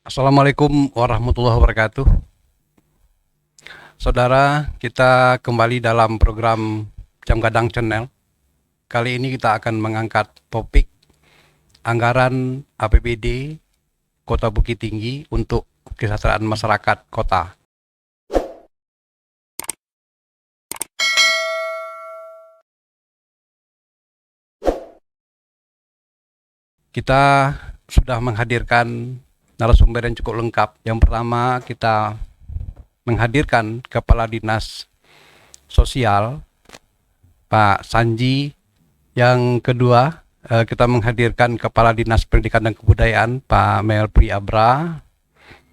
Assalamualaikum warahmatullahi wabarakatuh. Saudara, kita kembali dalam program Jam Gadang Channel. Kali ini kita akan mengangkat topik anggaran APBD Kota Bukit Tinggi untuk kesejahteraan masyarakat kota. Kita sudah menghadirkan narasumber yang cukup lengkap. Yang pertama, kita menghadirkan Kepala Dinas Sosial Pak Sanji. Yang kedua, kita menghadirkan Kepala Dinas Pendidikan dan Kebudayaan Pak Melpri Abra.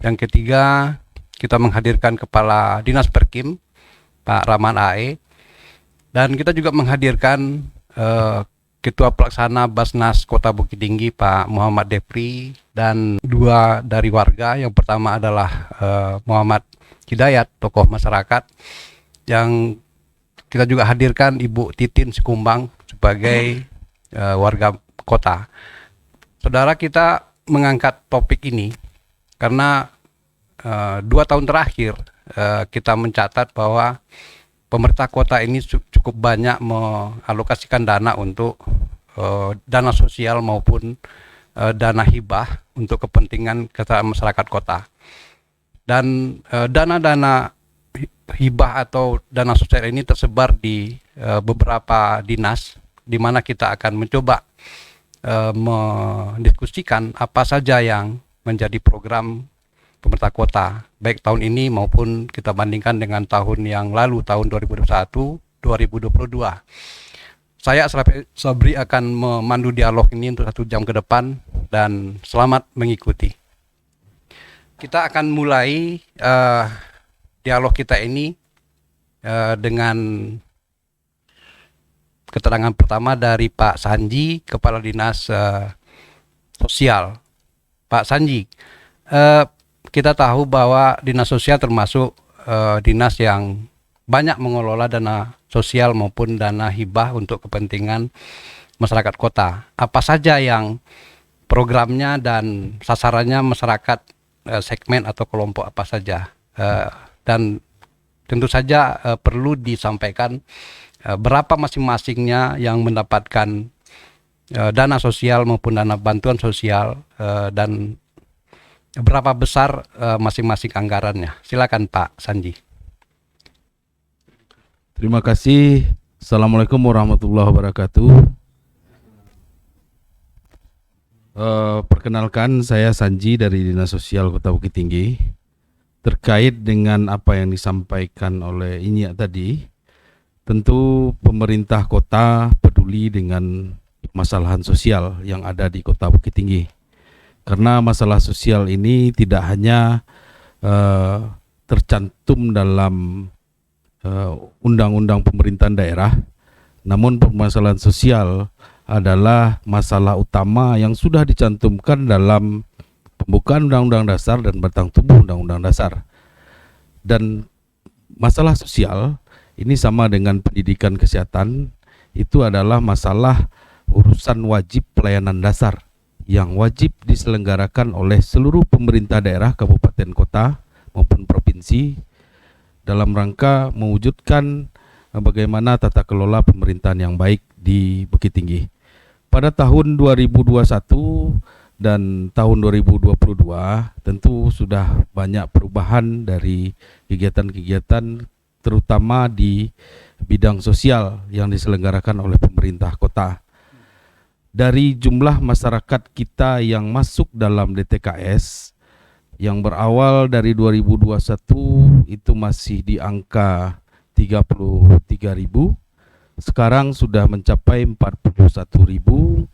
Yang ketiga, kita menghadirkan Kepala Dinas Perkim Pak Rahman AE. Dan kita juga menghadirkan Ketua Pelaksana Basnas Kota Bukit Tinggi Pak Muhammad Depri, dan dua dari warga. Yang pertama adalah Muhammad Hidayat, tokoh masyarakat. Yang kita juga hadirkan Ibu Titin Sikumbang sebagai warga kota. Saudara, kita mengangkat topik ini karena 2 tahun terakhir kita mencatat bahwa pemerintah kota ini cukup banyak mengalokasikan dana untuk dana sosial maupun dana hibah untuk kepentingan kesejahteraan masyarakat kota. Dan dana-dana hibah atau dana sosial ini tersebar di beberapa dinas, di mana kita akan mencoba mendiskusikan apa saja yang menjadi program pemerintah kota, baik tahun ini maupun kita bandingkan dengan tahun yang lalu, tahun 2021-2022. Saya Sabri akan memandu dialog ini untuk 1 jam ke depan, dan selamat mengikuti. Kita akan mulai dialog kita ini dengan keterangan pertama dari Pak Sanji, Kepala Dinas Sosial. Pak Sanji, kita tahu bahwa dinas sosial termasuk dinas yang banyak mengelola dana sosial maupun dana hibah untuk kepentingan masyarakat kota. Apa saja yang programnya dan sasarannya masyarakat, segmen atau kelompok apa saja? Dan tentu saja perlu disampaikan berapa masing-masingnya yang mendapatkan dana sosial maupun dana bantuan sosial, dan berapa besar masing-masing anggarannya. Silakan Pak Sanji. Terima kasih. Assalamualaikum warahmatullahi wabarakatuh. Perkenalkan, saya Sanji dari Dinas Sosial Kota Bukit Tinggi. Terkait dengan apa yang disampaikan oleh Inyak tadi, tentu pemerintah kota peduli dengan permasalahan sosial yang ada di Kota Bukit Tinggi. Karena masalah sosial ini tidak hanya tercantum dalam undang-undang pemerintahan daerah, namun permasalahan sosial adalah masalah utama yang sudah dicantumkan dalam pembukaan Undang-Undang Dasar dan batang tubuh Undang-Undang Dasar. Dan masalah sosial ini sama dengan pendidikan kesehatan, itu adalah masalah urusan wajib pelayanan dasar yang wajib diselenggarakan oleh seluruh pemerintah daerah, kabupaten, kota maupun provinsi dalam rangka mewujudkan bagaimana tata kelola pemerintahan yang baik di Bukit Tinggi. Pada tahun 2021 dan tahun 2022 tentu sudah banyak perubahan dari kegiatan-kegiatan terutama di bidang sosial yang diselenggarakan oleh pemerintah kota. Dari jumlah masyarakat kita yang masuk dalam DTKS yang berawal dari 2021 itu masih di angka 33.000, sekarang sudah mencapai 41.360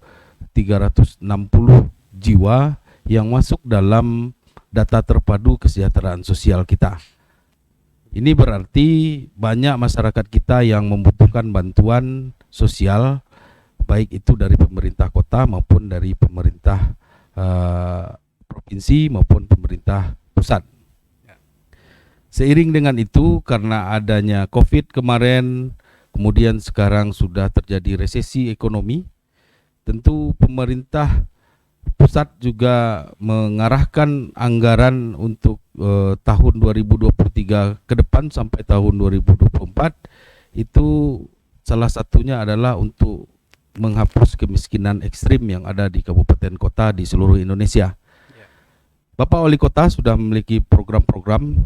jiwa yang masuk dalam data terpadu kesejahteraan sosial kita. Ini berarti banyak masyarakat kita yang membutuhkan bantuan sosial, baik itu dari pemerintah kota maupun dari pemerintah provinsi maupun pemerintah pusat. Seiring dengan itu, karena adanya COVID kemarin, kemudian sekarang sudah terjadi resesi ekonomi, tentu pemerintah pusat juga mengarahkan anggaran untuk tahun 2023 ke depan sampai tahun 2024, itu salah satunya adalah untuk menghapus kemiskinan ekstrim yang ada di kabupaten kota di seluruh Indonesia. Bapak Wali Kota sudah memiliki program-program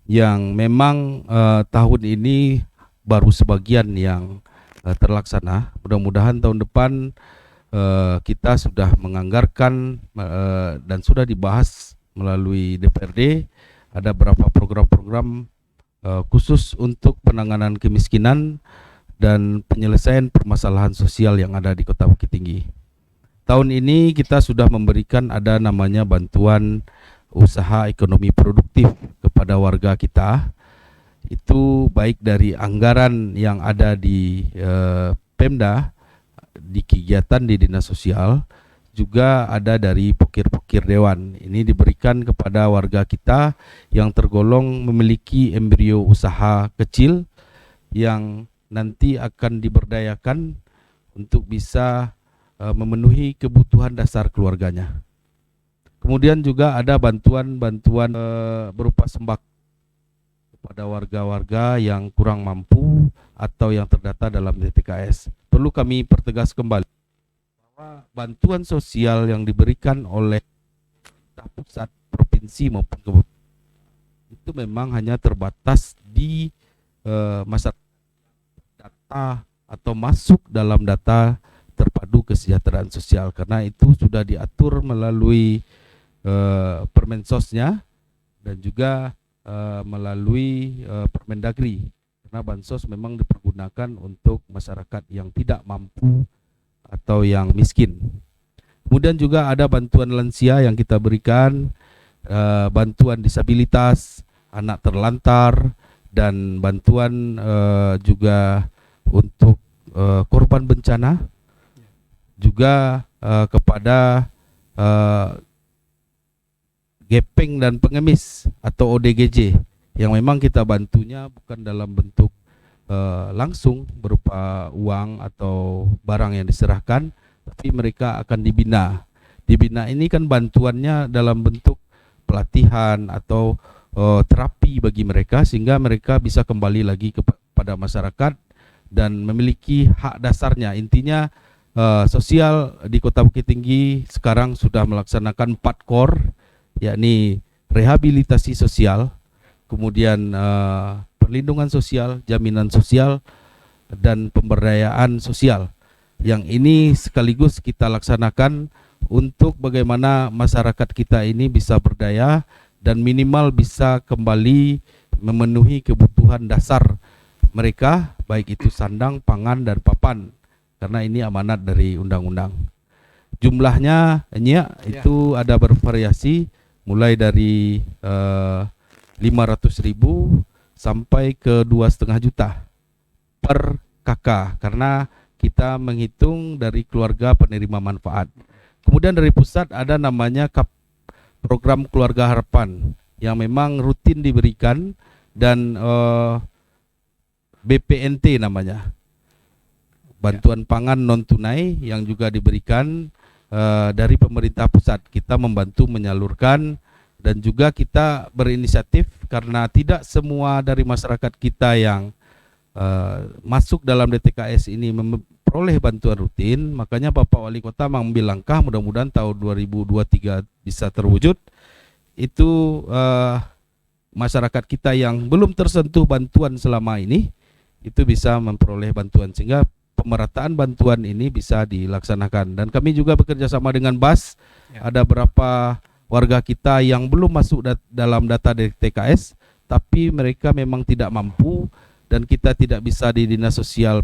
yang memang tahun ini baru sebagian yang terlaksana. Mudah-mudahan tahun depan kita sudah menganggarkan dan sudah dibahas melalui DPRD ada beberapa program-program khusus untuk penanganan kemiskinan dan penyelesaian permasalahan sosial yang ada di Kota Bukit Tinggi. Tahun ini kita sudah memberikan ada namanya bantuan usaha ekonomi produktif kepada warga kita. Itu baik dari anggaran yang ada di Pemda, di kegiatan di Dinas Sosial, juga ada dari pokir-pokir dewan. Ini diberikan kepada warga kita yang tergolong memiliki embrio usaha kecil yang nanti akan diberdayakan untuk bisa memenuhi kebutuhan dasar keluarganya. Kemudian juga ada bantuan-bantuan berupa sembako kepada warga-warga yang kurang mampu atau yang terdata dalam DTKS. Perlu kami pertegas kembali bahwa bantuan sosial yang diberikan oleh pusat, provinsi maupun kabupaten itu memang hanya terbatas di masyarakat data atau masuk dalam data terpadu kesejahteraan sosial, karena itu sudah diatur melalui Permensosnya dan juga melalui Permendagri, karena bansos memang dipergunakan untuk masyarakat yang tidak mampu atau yang miskin. Kemudian juga ada bantuan lansia yang kita berikan, bantuan disabilitas, anak terlantar, dan bantuan juga untuk korban bencana, juga kepada gepeng dan pengemis atau ODGJ yang memang kita bantunya bukan dalam bentuk langsung berupa uang atau barang yang diserahkan, tapi mereka akan dibina. Dibina ini kan bantuannya dalam bentuk pelatihan atau terapi bagi mereka sehingga mereka bisa kembali lagi kepada masyarakat dan memiliki hak dasarnya. Intinya sosial di Kota Bukit Tinggi sekarang sudah melaksanakan 4 core, yakni rehabilitasi sosial, kemudian perlindungan sosial, jaminan sosial, dan pemberdayaan sosial. Yang ini sekaligus kita laksanakan untuk bagaimana masyarakat kita ini bisa berdaya dan minimal bisa kembali memenuhi kebutuhan dasar mereka, baik itu sandang, pangan, dan papan, karena ini amanat dari undang-undang. Jumlahnya itu ada bervariasi mulai dari 500.000 sampai ke 2,5 juta per kakak, karena kita menghitung dari keluarga penerima manfaat. Kemudian dari pusat ada namanya program Keluarga Harapan yang memang rutin diberikan, dan BPNT namanya, bantuan pangan non tunai yang juga diberikan dari pemerintah pusat. Kita membantu menyalurkan dan juga kita berinisiatif karena tidak semua dari masyarakat kita yang masuk dalam DTKS ini memperoleh bantuan rutin. Makanya Bapak Wali Kota mengambil langkah, mudah-mudahan tahun 2023 bisa terwujud. Itu masyarakat kita yang belum tersentuh bantuan selama ini itu bisa memperoleh bantuan, sehingga pemerataan bantuan ini bisa dilaksanakan. Dan kami juga bekerja sama dengan BAS. Ada berapa warga kita yang belum masuk dalam data DTKS, tapi mereka memang tidak mampu, dan kita tidak bisa di Dinas Sosial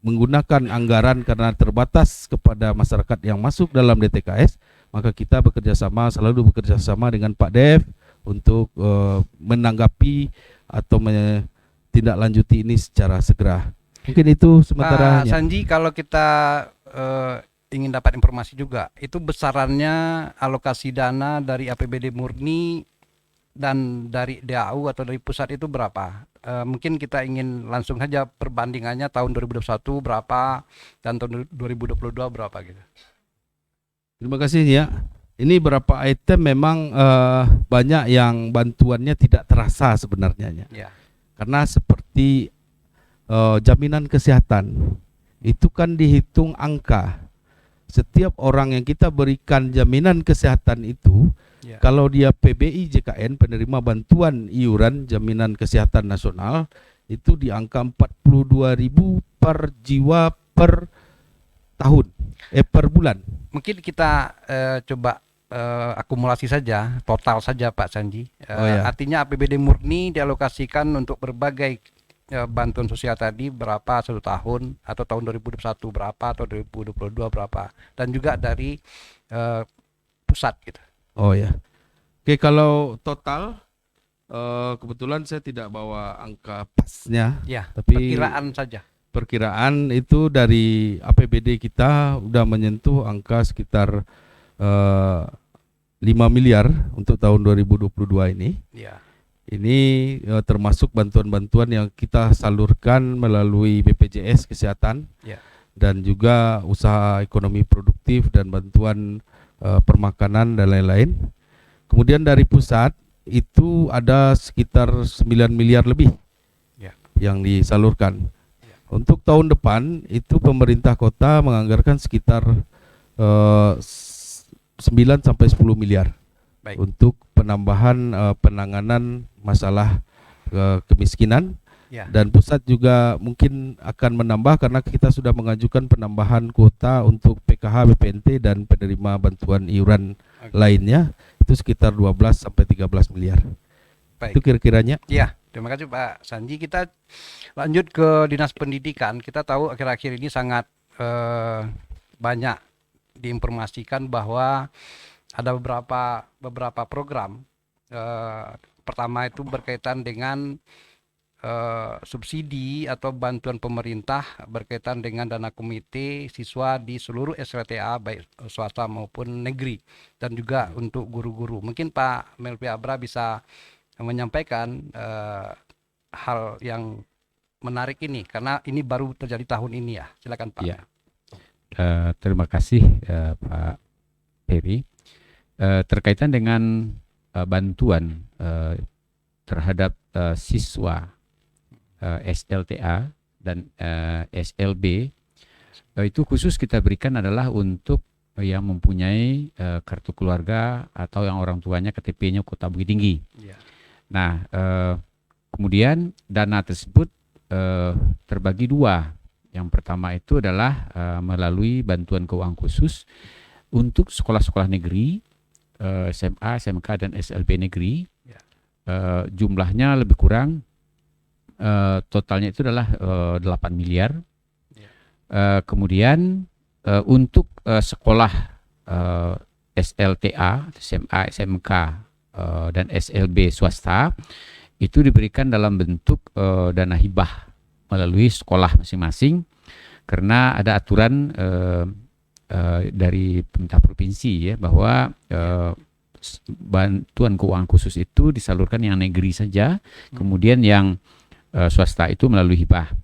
menggunakan anggaran karena terbatas kepada masyarakat yang masuk dalam DTKS. Maka kita selalu bekerja sama dengan Pak Dev untuk menanggapi atau menindaklanjuti ini secara segera. Mungkin itu sementara. Pak Sanji, kalau kita ingin dapat informasi juga, itu besarannya alokasi dana dari APBD murni dan dari DAU atau dari pusat itu berapa? Mungkin kita ingin langsung saja perbandingannya tahun 2021 berapa dan tahun 2022 berapa gitu. Terima kasih ya. Ini beberapa item memang banyak yang bantuannya tidak terasa sebenarnya ya. Ya. Karena seperti jaminan kesehatan itu kan dihitung angka. Setiap orang yang kita berikan jaminan kesehatan itu, Ya. kalau dia PBI JKN, penerima bantuan iuran jaminan kesehatan nasional, itu di angka 42.000 per jiwa per tahun, per bulan. Mungkin kita coba akumulasi saja, total saja Pak Sanji. Oh, ya. Artinya APBD murni dialokasikan untuk berbagai bantuan sosial tadi berapa 1 tahun, atau tahun 2021 berapa, atau 2022 berapa, dan juga dari pusat gitu. Oh ya. Oke, kalau total kebetulan saya tidak bawa angka pasnya, Ya, tapi perkiraan saja. perkiraan itu dari APBD kita udah menyentuh angka sekitar 5 miliar untuk tahun 2022 ini. Ya. Ini termasuk bantuan-bantuan yang kita salurkan melalui BPJS Kesehatan, Ya. dan juga usaha ekonomi produktif dan bantuan permakanan dan lain-lain. Kemudian dari pusat itu ada sekitar 9 miliar lebih Ya. yang disalurkan. Ya. Untuk tahun depan itu pemerintah kota menganggarkan sekitar 9 sampai 10 miliar. Baik. Untuk penambahan penanganan masalah kemiskinan. Ya. Dan pusat juga mungkin akan menambah karena kita sudah mengajukan penambahan kuota untuk PKH, BPNT dan penerima bantuan iuran lainnya itu sekitar 12 sampai 13 miliar. Baik. Itu kira-kiranya. Ya, terima kasih Pak Sanji. Kita lanjut ke Dinas Pendidikan. Kita tahu akhir-akhir ini sangat banyak diinformasikan bahwa ada beberapa program. Pertama itu berkaitan dengan subsidi atau bantuan pemerintah berkaitan dengan dana komite siswa di seluruh SLTA baik swasta maupun negeri, dan juga untuk guru-guru. Mungkin Pak Melvi Abra bisa menyampaikan hal yang menarik ini karena ini baru terjadi tahun ini ya. Silakan Pak. Ya. Terima kasih Pak Peri. Terkaitan dengan bantuan terhadap siswa SLTA dan SLB, itu khusus kita berikan adalah untuk yang mempunyai kartu keluarga atau yang orang tuanya KTP-nya kota Bukit Tinggi. Ya. Nah, kemudian dana tersebut terbagi dua. Yang pertama itu adalah melalui bantuan keuangan khusus untuk sekolah-sekolah negeri, SMA, SMK, dan SLB negeri. Ya. Jumlahnya lebih kurang, totalnya itu adalah 8 miliar. Ya. Kemudian untuk sekolah SLTA, SMA, SMK, dan SLB swasta itu diberikan dalam bentuk dana hibah melalui sekolah masing-masing, karena ada aturan dari pemerintah provinsi ya bahwa bantuan keuangan khusus itu disalurkan yang negeri saja, kemudian yang swasta itu melalui hibah.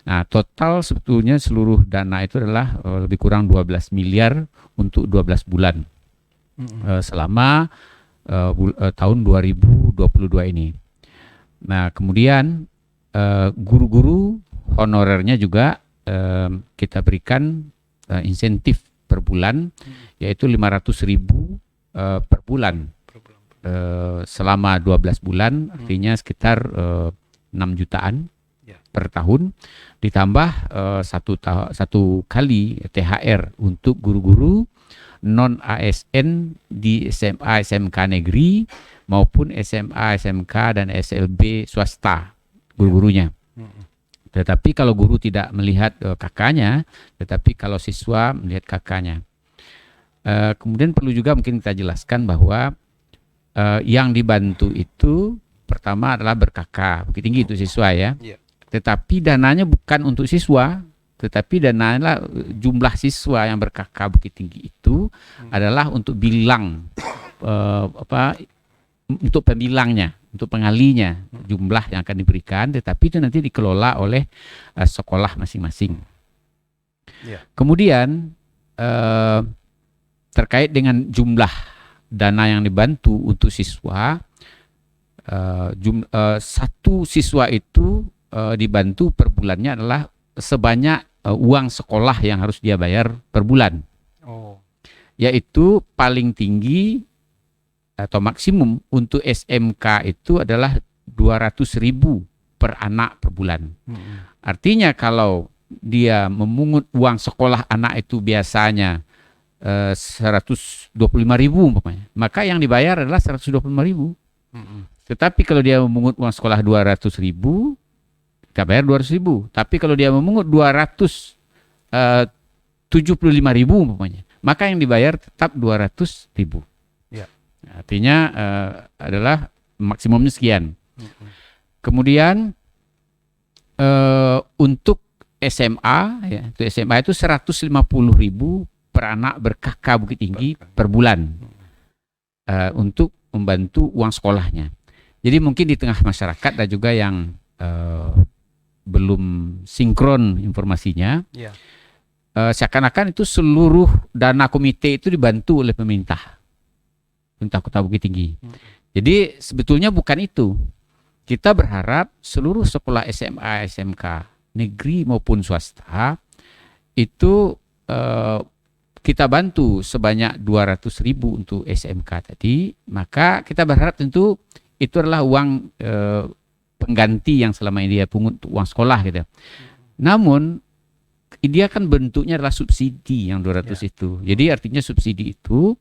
Nah, total sebetulnya seluruh dana itu adalah lebih kurang 12 miliar untuk 12 bulan selama tahun 2022 ini. Nah, kemudian guru-guru honorernya juga kita berikan insentif per bulan, yaitu 500.000 per bulan selama 12 bulan, artinya sekitar 6 jutaan per tahun, ditambah satu kali THR untuk guru-guru non ASN di SMA SMK negeri maupun SMA SMK dan SLB swasta guru-gurunya. Tetapi kalau guru tidak melihat kakaknya, tetapi kalau siswa melihat kakaknya. Kemudian perlu juga mungkin kita jelaskan bahwa yang dibantu itu pertama adalah berkakak, Bukit Tinggi itu siswa ya. Tetapi dananya bukan untuk siswa, tetapi dananya jumlah siswa yang berkakak Bukit Tinggi itu adalah untuk bilang untuk pembilangnya, untuk pengalinya jumlah yang akan diberikan, tetapi itu nanti dikelola oleh sekolah masing-masing. Kemudian terkait dengan jumlah dana yang dibantu untuk siswa, satu siswa itu dibantu per bulannya adalah sebanyak uang sekolah yang harus dia bayar per bulan, Oh. yaitu paling tinggi atau maksimum untuk SMK itu adalah 200.000 per anak per bulan. Artinya kalau dia memungut uang sekolah anak itu biasanya 125.000 umpamanya, maka yang dibayar adalah 125.000. Tetapi kalau dia memungut uang sekolah 200.000, kita bayar 200.000. Tapi kalau dia memungut 275.000 umpamanya, maka yang dibayar tetap 200.000. Ya. Artinya adalah maksimumnya sekian. Kemudian untuk SMA, ya, untuk SMA itu 150.000 per anak ber-KK Bukit Tinggi per bulan untuk membantu uang sekolahnya. Jadi mungkin di tengah masyarakat ada juga yang belum sinkron informasinya. Ya. Seakan-akan itu seluruh dana komite itu dibantu oleh pemerintah Kota Bukit Tinggi. Jadi sebetulnya bukan itu. Kita berharap seluruh sekolah SMA, SMK negeri maupun swasta itu kita bantu sebanyak 200.000 untuk SMK tadi. Maka kita berharap tentu itu adalah uang pengganti yang selama ini dia pungut untuk uang sekolah gitu. Namun dia kan bentuknya adalah subsidi yang 200 itu. Jadi artinya subsidi itu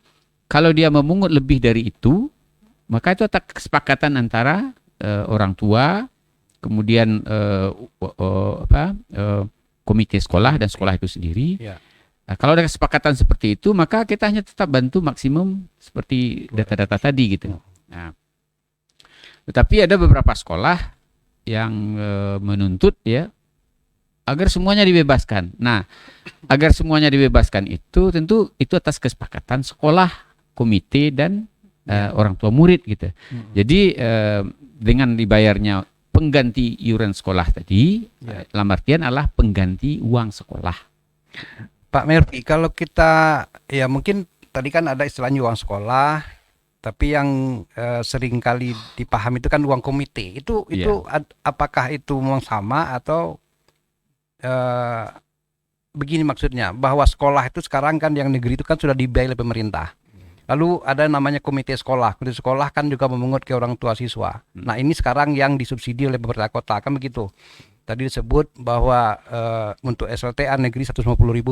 kalau dia memungut lebih dari itu, maka itu ada kesepakatan antara orang tua, kemudian komite sekolah dan sekolah itu sendiri. Ya. Nah, kalau ada kesepakatan seperti itu, maka kita hanya tetap bantu maksimum seperti data-data tadi gitu. Nah, tetapi ada beberapa sekolah yang menuntut ya agar semuanya dibebaskan. Nah, agar semuanya dibebaskan itu tentu itu atas kesepakatan sekolah, komite dan orang tua murid gitu. Jadi dengan dibayarnya pengganti iuran sekolah tadi, dalam artian adalah pengganti uang sekolah. Pak Mervi, kalau kita ya mungkin tadi kan ada istilahnya uang sekolah, tapi yang sering kali dipahami itu kan uang komite. Itu apakah itu memang sama atau begini maksudnya, bahwa sekolah itu sekarang kan yang negeri itu kan sudah dibiayai oleh pemerintah. Lalu ada namanya komite sekolah. Komite sekolah kan juga memungut ke orang tua siswa. Nah ini sekarang yang disubsidi oleh pemerintah kota kan begitu. Tadi disebut bahwa untuk SLTA negeri 150.000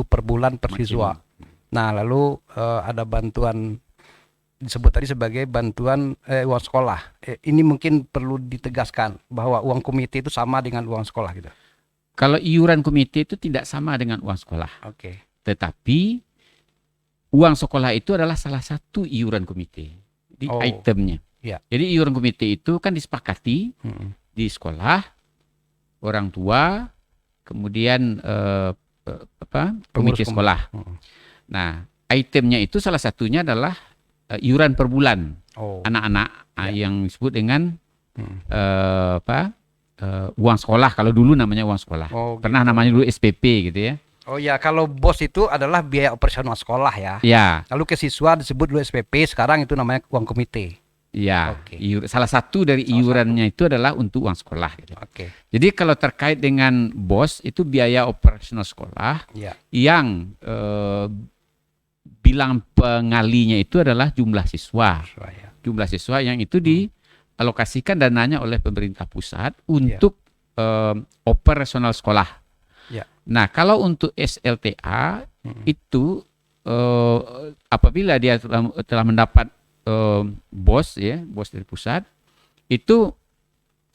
per bulan per siswa. Nah lalu ada bantuan disebut tadi sebagai bantuan uang sekolah. Ini mungkin perlu ditegaskan bahwa uang komite itu sama dengan uang sekolah gitu. Kalau iuran komite itu tidak sama dengan uang sekolah. Oke. Tetapi uang sekolah itu adalah salah satu iuran komite di itemnya. Ya. Jadi iuran komite itu kan disepakati di sekolah, orang tua, kemudian komite sekolah. Nah, itemnya itu salah satunya adalah iuran per bulan anak-anak yang disebut dengan uang sekolah. Kalau dulu namanya uang sekolah. Pernah namanya dulu SPP gitu ya. Oh ya, kalau BOS itu adalah biaya operasional sekolah ya. Ya. Lalu ke siswa disebut dulu SPP, sekarang itu namanya uang komite. Ya. Salah satu dari iurannya itu adalah untuk uang sekolah. Gitu. Jadi kalau terkait dengan BOS itu biaya operasional sekolah yang bilang pengalinya itu adalah jumlah siswa. Jumlah siswa yang itu dialokasikan dananya oleh pemerintah pusat untuk operasional sekolah. Nah, kalau untuk SLTA itu apabila dia telah mendapat BOS dari pusat, itu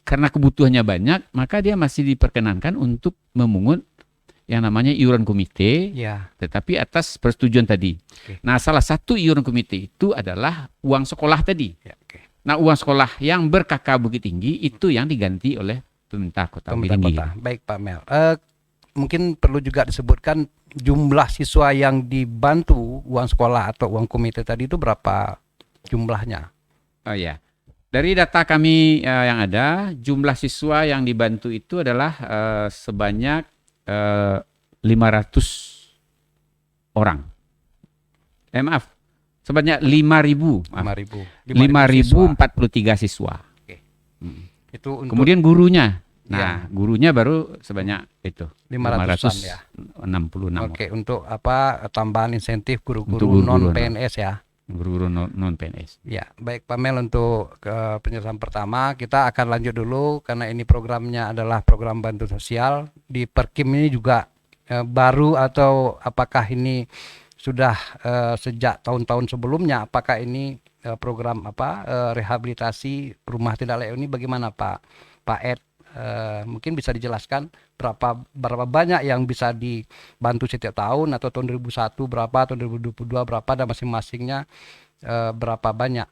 karena kebutuhannya banyak, maka dia masih diperkenankan untuk memungut yang namanya iuran komite, tetapi atas persetujuan tadi. Nah, salah satu iuran komite itu adalah uang sekolah tadi. Nah, uang sekolah yang ber-KK Bukit Tinggi itu yang diganti oleh pemerintah Kota Bukit Tinggi. Baik Pak Mel. Mungkin perlu juga disebutkan jumlah siswa yang dibantu uang sekolah atau uang komite tadi itu berapa jumlahnya? Oh ya, dari data kami yang ada, jumlah siswa yang dibantu itu adalah sebanyak 500 orang. Maaf, sebanyak 5.000. 5.043 siswa. Oke. Hmm. Itu untuk Kemudian gurunya. Ya. Nah, gurunya baru sebanyak itu 500-an ya. 566. Oke, untuk apa tambahan insentif Untuk guru-guru guru-guru, non PNS ya. Guru-guru non PNS. Ya, baik Pak Mel, untuk penjelasan pertama kita akan lanjut dulu karena ini programnya adalah program bantu sosial. Di Perkim ini juga baru atau apakah ini sudah sejak tahun-tahun sebelumnya? Apakah ini program rehabilitasi rumah tidak layak huni, bagaimana Pak Ed? Mungkin bisa dijelaskan berapa banyak yang bisa dibantu setiap tahun, atau tahun 2001 berapa, tahun 2022 berapa, dan masing-masingnya berapa banyak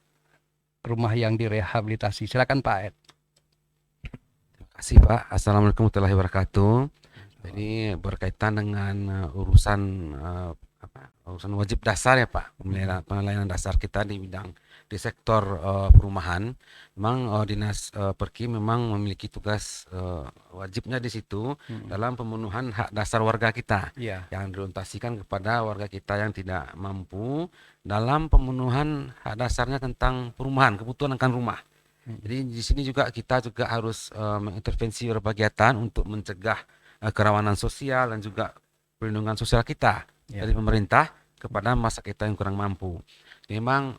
rumah yang direhabilitasi. Silakan Pak Ed. Terima kasih Pak. Assalamualaikum warahmatullahi wabarakatuh. Jadi berkaitan dengan urusan wajib dasar ya Pak, pelayanan dasar kita di sektor perumahan. Memang Dinas Perki memang memiliki tugas wajibnya di situ dalam pemenuhan hak dasar warga kita yang diorientasikan kepada warga kita yang tidak mampu dalam pemenuhan hak dasarnya tentang perumahan, kebutuhan akan rumah. Jadi di sini juga kita juga harus mengintervensi berbagai kegiatan untuk mencegah kerawanan sosial dan juga perlindungan sosial kita dari pemerintah kepada masa kita yang kurang mampu. Memang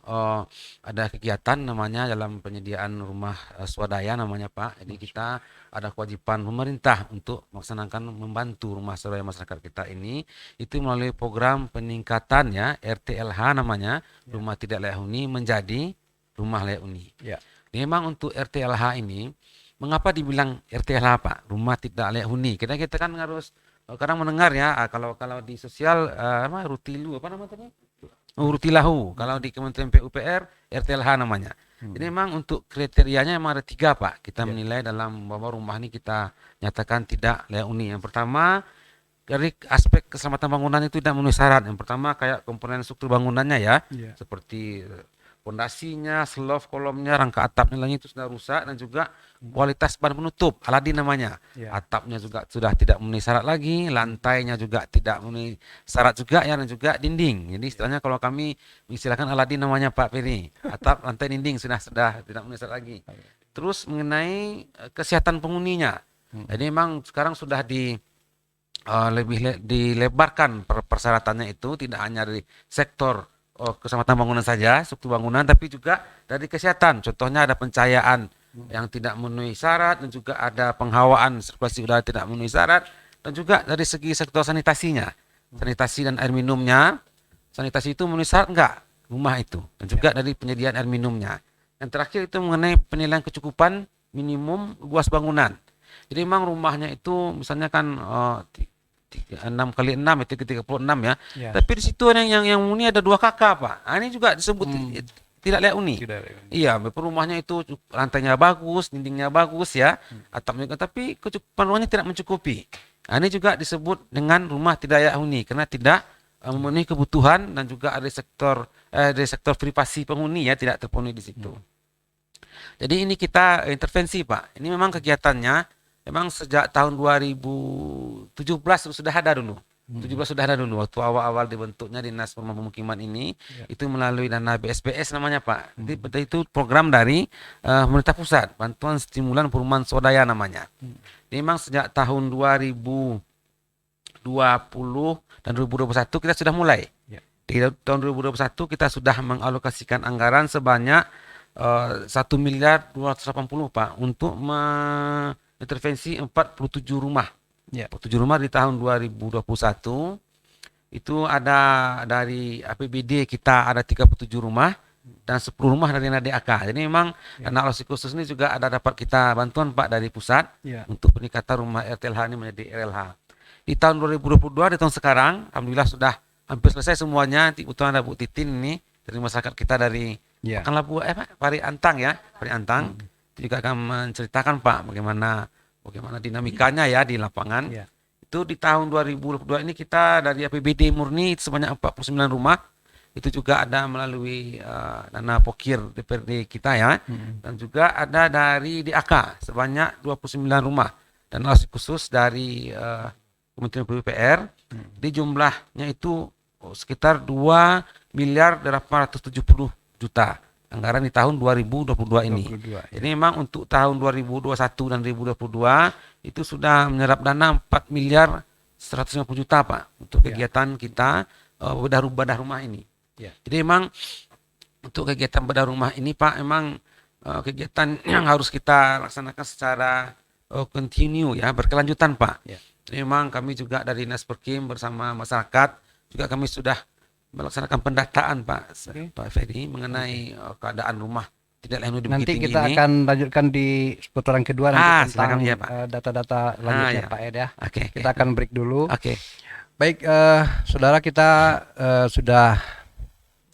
ada kegiatan namanya dalam penyediaan rumah swadaya namanya Pak. Jadi kita ada kewajiban pemerintah untuk melaksanakan membantu rumah swadaya masyarakat kita ini itu melalui program peningkatan ya RTLH namanya, rumah tidak layak huni menjadi rumah layak huni. Memang untuk RTLH ini, mengapa dibilang RTLH Pak, rumah tidak layak huni? Kita kan harus kadang mendengar ya, kalau di sosial rutilu apa namanya? Rutilahu. Kalau di Kementerian PUPR RTLH namanya. Jadi memang untuk kriterianya memang ada 3 Pak. Kita menilai dalam bahwa rumah ini kita nyatakan tidak layak huni. Yang pertama dari aspek keselamatan bangunan itu tidak memenuhi syarat. Yang pertama kayak komponen struktur bangunannya ya, seperti pondasinya, selov kolomnya, rangka atapnya lainnya itu sudah rusak, dan juga kualitas bahan penutup Aladin namanya. Atapnya juga sudah tidak memenuhi syarat lagi, lantainya juga tidak memenuhi syarat juga ya, dan juga dinding. Jadi istilahnya kalau kami mengistilahkan Aladin namanya Pak Ferry, atap, lantai, dinding sudah tidak memenuhi syarat lagi. Terus mengenai kesehatan penghuninya. Jadi memang sekarang sudah lebih dilebarkan persyaratannya itu, tidak hanya dari sektor keselamatan bangunan saja, struktur bangunan, tapi juga dari kesehatan. Contohnya ada pencahayaan yang tidak memenuhi syarat, dan juga ada penghawaan sirkulasi udara tidak memenuhi syarat, dan juga dari segi sektor sanitasinya, sanitasi dan air minumnya. Sanitasi itu memenuhi syarat enggak rumah itu, dan juga dari penyediaan air minumnya. Yang terakhir itu mengenai penilaian kecukupan minimum luas bangunan. Jadi memang rumahnya itu misalnya kan 6x6 itu 36 ya. Tapi di situ yang huni ada 2 kakak Pak. Ini juga disebut tidak layak huni. Iya, rumahnya itu lantainya bagus, dindingnya bagus ya, atapnya, tapi kecukupan rumahnya tidak mencukupi. Ini juga disebut dengan rumah tidak layak huni karena tidak memenuhi kebutuhan, dan juga ada sektor privasi penghuni ya tidak terpenuhi di situ. Jadi ini kita intervensi Pak. Ini memang kegiatannya memang sejak tahun 2017 sudah ada dulu. 17 sudah ada dulu waktu awal-awal dibentuknya Dinas Pemukiman ini, itu melalui dana BSPS namanya Pak. Jadi itu program dari pemerintah pusat, bantuan stimulan perumahan swadaya namanya. Memang sejak tahun 2020 dan 2021 kita sudah mulai. Di tahun 2021 kita sudah mengalokasikan anggaran sebanyak 1.280 Pak untuk intervensi 47 rumah. 47 rumah di tahun 2021. Itu ada dari APBD kita ada 37 rumah dan 10 rumah dari NADAK. Jadi memang dana alokasi khusus ini juga ada dapat kita bantuan Pak dari pusat untuk peningkatan rumah RTLH ini menjadi RLH. Di tahun 2022, di tahun sekarang alhamdulillah sudah hampir selesai semuanya. Kebetulan ada Bu Titin ini dari masyarakat kita dari Pekanlabu Pari Antang ya, Pari Antang. Juga akan menceritakan Pak bagaimana dinamikanya ya di lapangan. Itu di tahun 2022 ini kita dari APBD murni sebanyak 49 rumah. Itu juga ada melalui dana pokir DPRD kita ya. Dan juga ada dari DAK sebanyak 29 rumah. Dan alokasi khusus dari Kementerian PUPR. Di jumlahnya itu sekitar 2 miliar 870 juta anggaran di tahun 2022 ini. 22, ya. Jadi memang untuk tahun 2021 dan 2022 itu sudah menyerap dana 4 miliar 150 juta Pak untuk kegiatan kita bedah rumah ini. Ya. Jadi memang untuk kegiatan bedah rumah ini Pak memang kegiatan yang harus kita laksanakan secara continue ya, berkelanjutan Pak. Ya. Jadi memang kami juga dari Dinas Perkim bersama masyarakat juga kami sudah melaksanakan pendataan Pak Pak Ferry mengenai keadaan rumah tidak layak huni di Bukit Nanti Tinggi kita ini. akan lanjutkan di putaran kedua nanti tentang silakan ya, Pak. Data-data lanjutnya ya. Pak Ed ya. Oke. Kita akan break dulu. Oke. Baik, saudara, kita sudah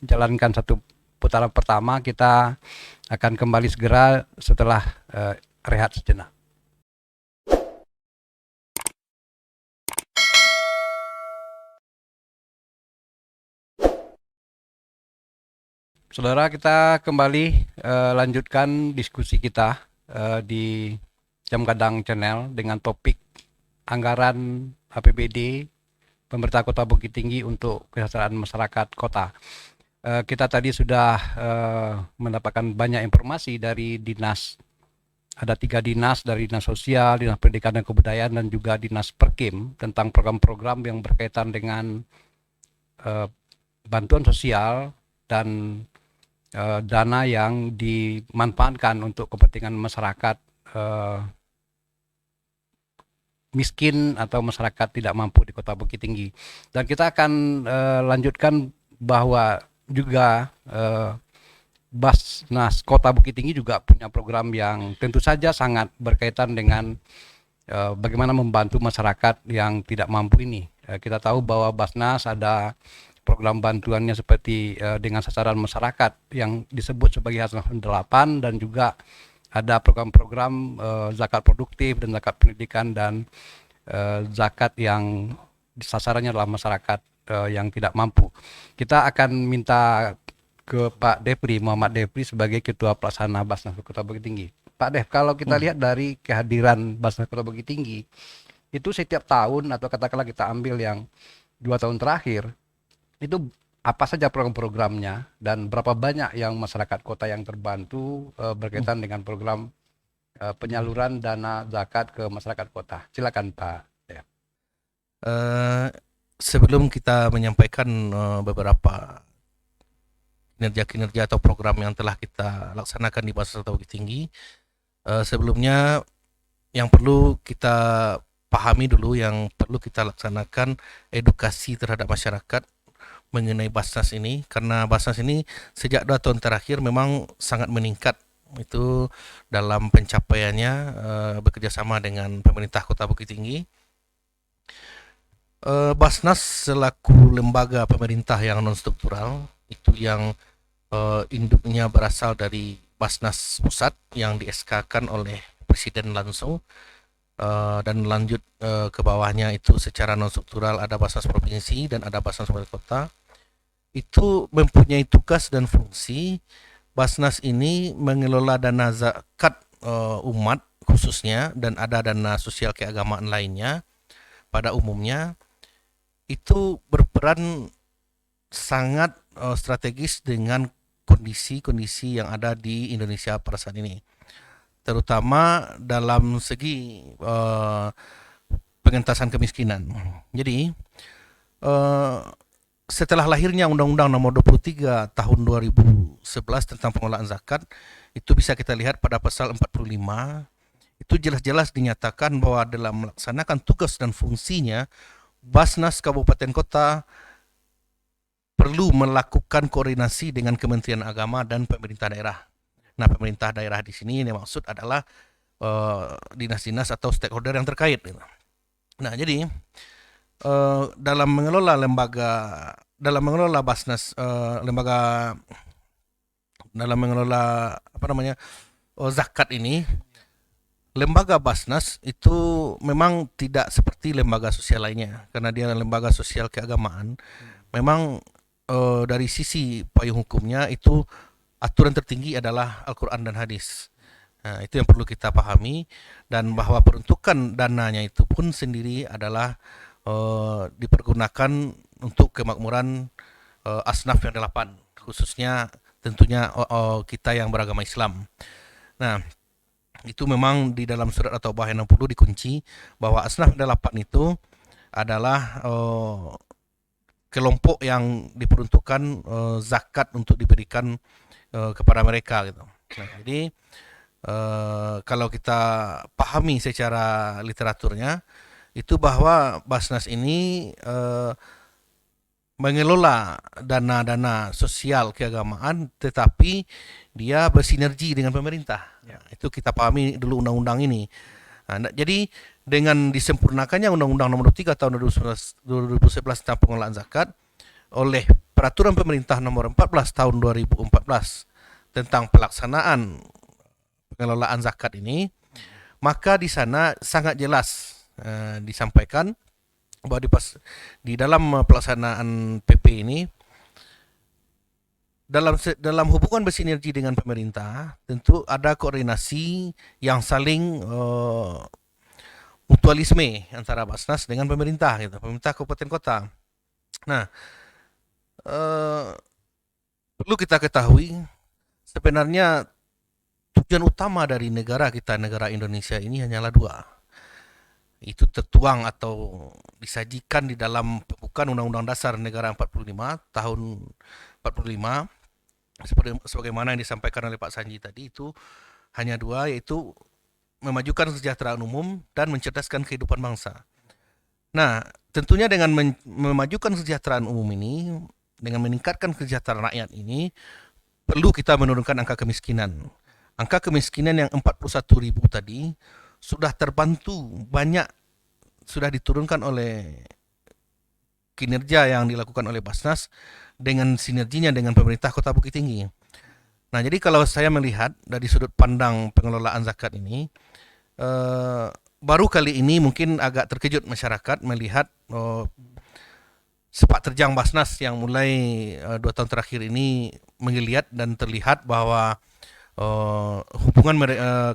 jalankan satu putaran pertama. Kita akan kembali segera setelah rehat sejenak. Saudara, kita kembali lanjutkan diskusi kita di Jam Gadang Channel dengan topik anggaran APBD pemerintah Kota Bukit Tinggi untuk kesejahteraan masyarakat kota. Kita tadi sudah mendapatkan banyak informasi dari dinas. Ada 3 dinas, dari Dinas Sosial, Dinas Pendidikan dan Kebudayaan, dan juga Dinas Perkim tentang program-program yang berkaitan dengan bantuan sosial dan dana yang dimanfaatkan untuk kepentingan masyarakat miskin atau masyarakat tidak mampu di Kota Bukit Tinggi. Dan kita akan lanjutkan bahwa juga Basnas Kota Bukit Tinggi juga punya program yang tentu saja sangat berkaitan dengan bagaimana membantu masyarakat yang tidak mampu ini. Kita tahu bahwa Basnas ada program bantuannya seperti dengan sasaran masyarakat yang disebut sebagai Hasnas 8, dan juga ada program-program zakat produktif dan zakat pendidikan dan zakat yang sasarannya adalah masyarakat yang tidak mampu. Kita akan minta ke Pak Depri, Muhammad Depri, sebagai Ketua Pelaksana Basnas Kota Bukit Tinggi. Pak Dep, kalau kita lihat dari kehadiran Basnas Kota Bukit Tinggi, itu setiap tahun atau katakanlah kita ambil yang 2 tahun terakhir, itu apa saja program-programnya dan berapa banyak yang masyarakat kota yang terbantu berkaitan dengan program penyaluran dana zakat ke masyarakat kota. Silakan Pak Dep. Sebelum kita menyampaikan beberapa kinerja-kinerja atau program yang telah kita laksanakan di Basnas Kota Bukit Tinggi, sebelumnya yang perlu kita pahami dulu, yang perlu kita laksanakan edukasi terhadap masyarakat mengenai Basnas ini, karena Basnas ini sejak 2 tahun terakhir memang sangat meningkat itu dalam pencapaiannya, bekerjasama dengan pemerintah Kota Bukit Tinggi. Basnas selaku lembaga pemerintah yang non struktural, itu yang induknya berasal dari Basnas Pusat yang di SK-kan oleh Presiden langsung, dan lanjut ke bawahnya itu secara non struktural ada Basnas Provinsi dan ada Basnas Wali Kota. Itu mempunyai tugas dan fungsi. Basnas ini mengelola dana zakat umat khususnya, dan ada dana sosial keagamaan lainnya pada umumnya. Itu berperan sangat strategis dengan kondisi-kondisi yang ada di Indonesia pada saat ini, terutama dalam segi pengentasan kemiskinan. Jadi setelah lahirnya Undang-Undang Nomor 23 Tahun 2011 tentang pengelolaan zakat, itu bisa kita lihat pada pasal 45, itu jelas-jelas dinyatakan bahwa dalam melaksanakan tugas dan fungsinya, Basnas Kabupaten Kota perlu melakukan koordinasi dengan Kementerian Agama dan pemerintah daerah. Nah, pemerintah daerah di sini yang maksud adalah dinas-dinas atau stakeholder yang terkait. Nah, jadi dalam mengelola Basnas, dalam mengelola zakat ini, lembaga Basnas itu memang tidak seperti lembaga sosial lainnya, karena dia lembaga sosial keagamaan. Memang dari sisi payung hukumnya itu aturan tertinggi adalah Al-Quran dan Hadis. Nah, itu yang perlu kita pahami, dan bahwa peruntukan dananya itu pun sendiri adalah dipergunakan untuk kemakmuran asnaf yang 8, khususnya tentunya kita yang beragama Islam. Nah, itu memang di dalam surat At-Taubah ayat 60 dikunci bahwa asnaf 8 itu adalah kelompok yang diperuntukkan zakat untuk diberikan kepada mereka gitu. Nah, jadi kalau kita pahami secara literaturnya itu bahwa Basnas ini mengelola dana-dana sosial keagamaan, tetapi dia bersinergi dengan pemerintah. Ya, itu kita pahami dulu undang-undang ini. Nah, jadi dengan disempurnakannya Undang-Undang Nomor 3 Tahun 2011 tentang pengelolaan zakat oleh Peraturan Pemerintah Nomor 14 Tahun 2014 tentang pelaksanaan pengelolaan zakat ini, maka di sana sangat jelas disampaikan bahwa di dalam pelaksanaan PP ini dalam hubungan bersinergi dengan pemerintah tentu ada koordinasi yang saling mutualisme antara Basnas dengan pemerintah gitu, pemerintah kabupaten kota. Nah, perlu kita ketahui sebenarnya tujuan utama dari negara kita, negara Indonesia ini hanyalah 2. Itu tertuang atau disajikan di dalam pembukaan Undang-Undang Dasar Negara 45 tahun 45 sebagaimana yang disampaikan oleh Pak Sanji tadi, itu hanya 2, yaitu memajukan kesejahteraan umum dan mencerdaskan kehidupan bangsa. Nah, tentunya dengan memajukan kesejahteraan umum ini, dengan meningkatkan kesejahteraan rakyat ini, perlu kita menurunkan angka kemiskinan. Angka kemiskinan yang 41.000 tadi sudah terbantu banyak, sudah diturunkan oleh kinerja yang dilakukan oleh Basnas dengan sinerginya dengan pemerintah Kota Bukit Tinggi. Nah, jadi kalau saya melihat dari sudut pandang pengelolaan zakat ini, baru kali ini mungkin agak terkejut masyarakat melihat sepak terjang Basnas yang mulai 2 tahun terakhir ini menggeliat dan terlihat bahwa hubungan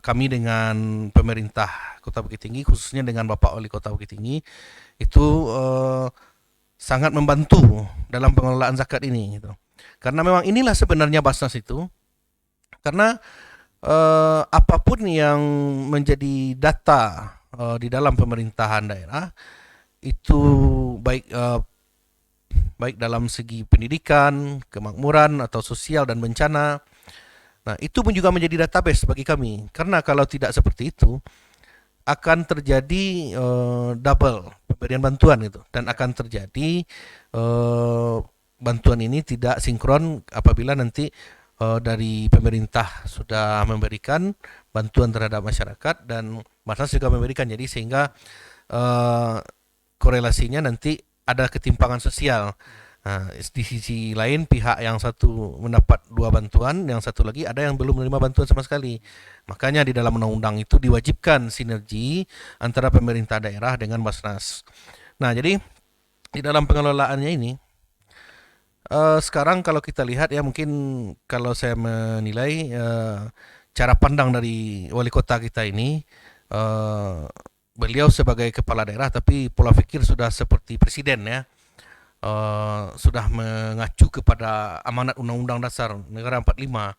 kami dengan pemerintah Kota Bukit Tinggi, khususnya dengan Bapak Wali Kota Bukit Tinggi, itu sangat membantu dalam pengelolaan zakat ini gitu. Karena memang inilah sebenarnya Basnas itu, karena apapun yang menjadi data di dalam pemerintahan daerah itu baik dalam segi pendidikan, kemakmuran atau sosial dan bencana. Nah, itu pun juga menjadi database bagi kami. Karena kalau tidak seperti itu, akan terjadi double pemberian bantuan itu, dan akan terjadi bantuan ini tidak sinkron apabila nanti dari pemerintah sudah memberikan bantuan terhadap masyarakat dan Basnas juga memberikan. Jadi sehingga korelasinya nanti ada ketimpangan sosial. Nah, di sisi lain pihak yang satu mendapat 2 bantuan, yang satu lagi ada yang belum menerima bantuan sama sekali. Makanya di dalam undang-undang itu diwajibkan sinergi antara pemerintah daerah dengan Basnas. Nah, jadi di dalam pengelolaannya ini sekarang kalau kita lihat ya, mungkin kalau saya menilai cara pandang dari wali kota kita ini, beliau sebagai kepala daerah tapi pola pikir sudah seperti presiden ya. Sudah mengacu kepada amanat Undang-Undang Dasar Negara 45.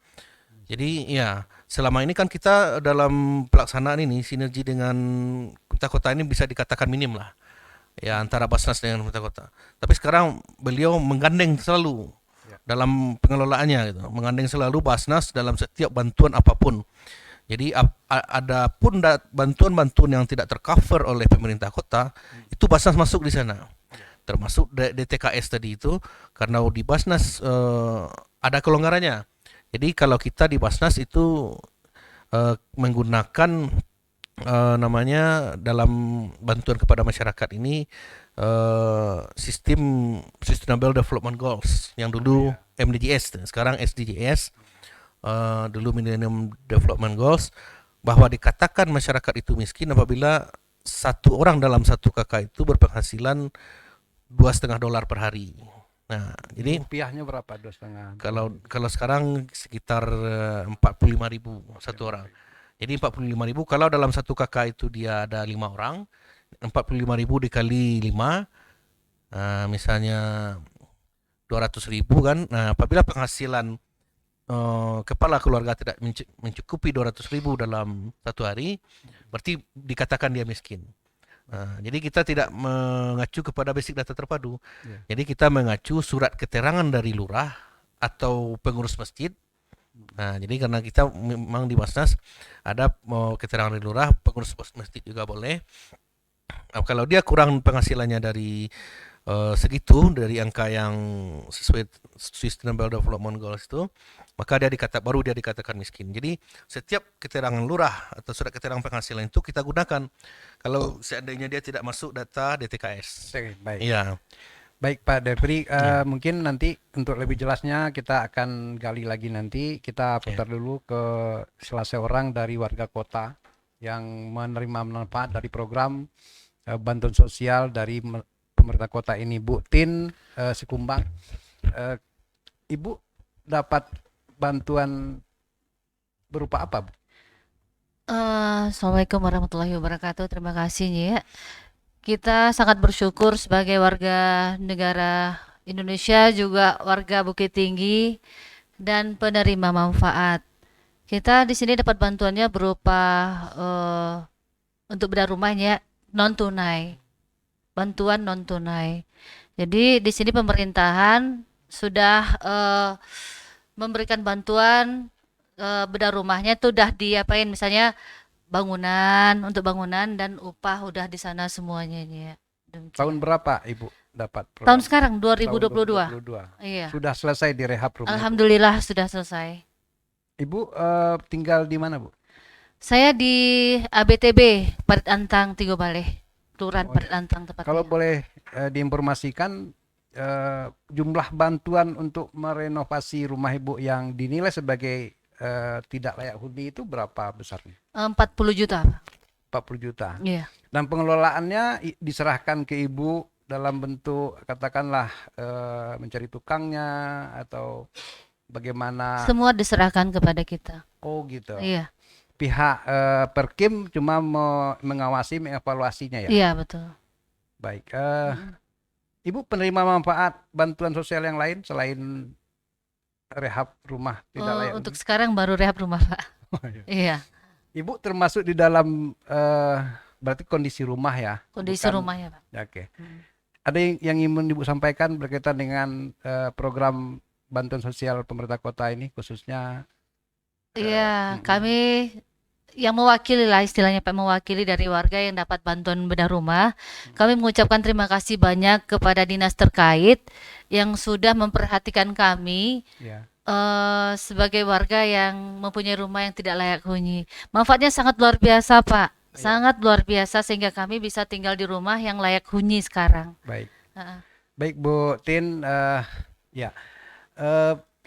Jadi ya, selama ini kan kita dalam pelaksanaan ini sinergi dengan pemerintah kota ini bisa dikatakan minim lah. Ya, antara Basnas dengan pemerintah kota. Tapi sekarang beliau menggandeng selalu dalam pengelolaannya gitu. Menggandeng selalu Basnas dalam setiap bantuan apapun. Jadi ada pun bantuan-bantuan yang tidak tercover oleh pemerintah kota, itu Basnas masuk di sana. Termasuk DTKS tadi itu, karena di Basnas ada kelonggarannya. Jadi kalau kita di Basnas itu menggunakan namanya dalam bantuan kepada masyarakat ini sistem Sustainable Development Goals yang dulu MDGs, sekarang SDGs, dulu Millennium Development Goals, bahwa dikatakan masyarakat itu miskin apabila satu orang dalam satu kakak itu berpenghasilan $2,5 per hari. Nah, jadi rupiahnya berapa 2,5? Kalau sekarang sekitar 45.000 satu orang. Jadi 45.000 kalau dalam satu kakak itu dia ada 5 orang, 45.000 dikali 5, misalnya 200.000 kan. Nah, apabila penghasilan kepala keluarga tidak mencukupi 200.000 dalam satu hari, berarti dikatakan dia miskin. Nah, jadi kita tidak mengacu kepada basic data terpadu. Jadi kita mengacu surat keterangan dari lurah atau pengurus masjid. Nah, jadi karena kita memang di Basnas ada keterangan dari lurah, pengurus masjid juga boleh. Nah, kalau dia kurang penghasilannya dari segitu, dari angka yang sesuai Sustainable Development Goals itu, maka baru dia dikatakan miskin. Jadi setiap keterangan lurah atau surat keterangan penghasilan itu kita gunakan kalau seandainya dia tidak masuk data DTKS. Oke, baik. Iya. Baik Pak Devri, mungkin nanti untuk lebih jelasnya kita akan gali lagi nanti. Kita putar dulu ke salah seorang dari warga kota yang menerima manfaat dari program bantuan sosial dari pemerintah kota ini, Bu Tin Sikumbang. Ibu dapat bantuan berupa apa, Bu? Assalamualaikum warahmatullahi wabarakatuh. Terima kasih ya. Kita sangat bersyukur sebagai warga negara Indonesia, juga warga Bukit Tinggi dan penerima manfaat. Kita di sini dapat bantuannya berupa untuk bedah rumahnya non tunai, bantuan non tunai. Jadi di sini pemerintahan sudah memberikan bantuan bedah rumahnya tuh udah diapain, misalnya untuk bangunan dan upah udah di sana semuanya ya. Demikian. Tahun berapa Ibu dapat program? Tahun sekarang Tahun 2022. 2022. Iya. Sudah selesai direhab rumah Ibu? Alhamdulillah sudah selesai. Ibu tinggal di mana, Bu? Saya di ABTB Parit Antang Tigo Baleh, Kelurahan Parit Antang tepatnya. Kalau boleh diinformasikan jumlah bantuan untuk merenovasi rumah Ibu yang dinilai sebagai tidak layak huni itu berapa besarnya? 40 juta. 40 juta. Iya. Dan pengelolaannya diserahkan ke Ibu dalam bentuk katakanlah mencari tukangnya atau bagaimana? Semua diserahkan kepada kita. Oh gitu. Iya. Pihak Perkim cuma mengawasi, mengevaluasinya ya? Iya, betul. Baik. Ibu penerima manfaat bantuan sosial yang lain selain rehab rumah tidak layak Untuk huni? sekarang baru rehab rumah, Pak. Oh, iya. Iya, Ibu termasuk di dalam berarti kondisi rumah ya? kondisi Bukan- rumahnya, Pak. Oke. Ada yang ingin Ibu sampaikan berkaitan dengan program bantuan sosial pemerintah kota ini khususnya? Iya, kami yang mewakili lah istilahnya Pak, mewakili dari warga yang dapat bantuan bedah rumah. Kami mengucapkan terima kasih banyak kepada dinas terkait yang sudah memperhatikan kami Ya. sebagai warga yang mempunyai rumah yang tidak layak huni. Manfaatnya sangat luar biasa, Pak. Sangat luar biasa sehingga kami bisa tinggal di rumah yang layak huni sekarang. Baik. Heeh. Baik Bu Tin, ya.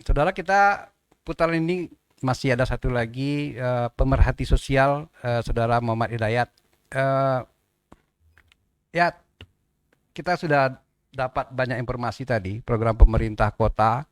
Saudara, kita putaran ini masih ada satu lagi pemerhati sosial Saudara Muhammad Hidayat. Ya, kita sudah dapat banyak informasi tadi program pemerintah kota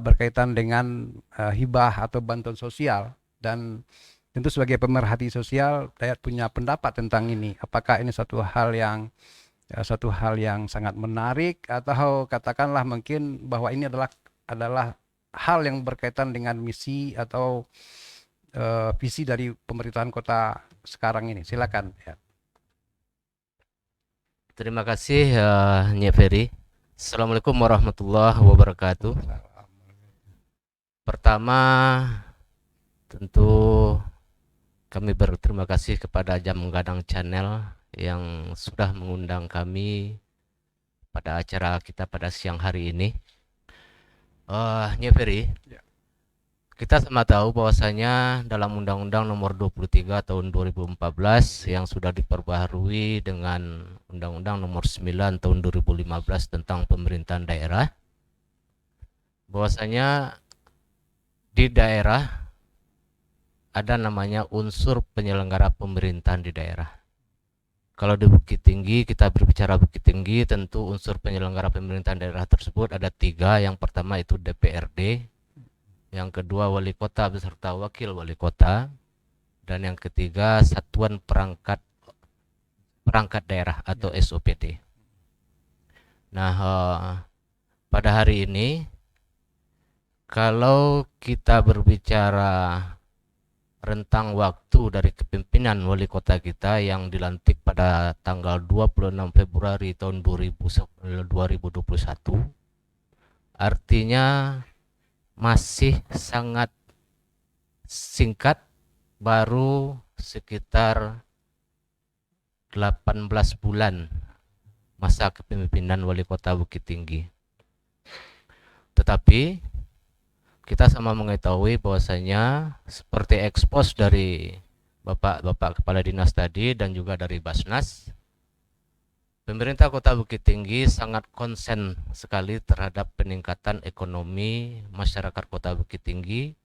berkaitan dengan hibah atau bantuan sosial, dan tentu sebagai pemerhati sosial Dayat punya pendapat tentang ini. Apakah ini satu hal yang sangat menarik, atau katakanlah mungkin bahwa ini adalah hal yang berkaitan dengan misi atau visi dari pemerintahan kota sekarang ini. Silakan ya. Terima kasih Nyek Ferry. Assalamualaikum warahmatullahi wabarakatuh. Pertama, tentu kami berterima kasih kepada Jam Gadang Channel yang sudah mengundang kami pada acara kita pada siang hari ini. Nyek Ferry, kita sama tahu bahwasanya dalam Undang-Undang Nomor 23 Tahun 2014 yang sudah diperbaharui dengan Undang-Undang Nomor 9 Tahun 2015 tentang pemerintahan daerah, bahwasanya di daerah ada namanya unsur penyelenggara pemerintahan di daerah. Kalau di Bukit Tinggi, kita berbicara Bukit Tinggi, tentu unsur penyelenggara pemerintahan daerah tersebut ada 3. Yang pertama itu DPRD, yang kedua wali kota beserta wakil wali kota, dan yang ketiga satuan perangkat daerah atau SOPD. Nah, pada hari ini, kalau kita berbicara rentang waktu dari kepemimpinan wali kota kita yang dilantik pada tanggal 26 Februari tahun 2021, artinya masih sangat singkat, baru sekitar 18 bulan masa kepemimpinan wali kota Bukit Tinggi. Tetapi kita sama mengetahui bahwasanya seperti ekspos dari Bapak Kepala Dinas tadi dan juga dari Basnas, pemerintah Kota Bukit Tinggi sangat konsen sekali terhadap peningkatan ekonomi masyarakat Kota Bukit Tinggi.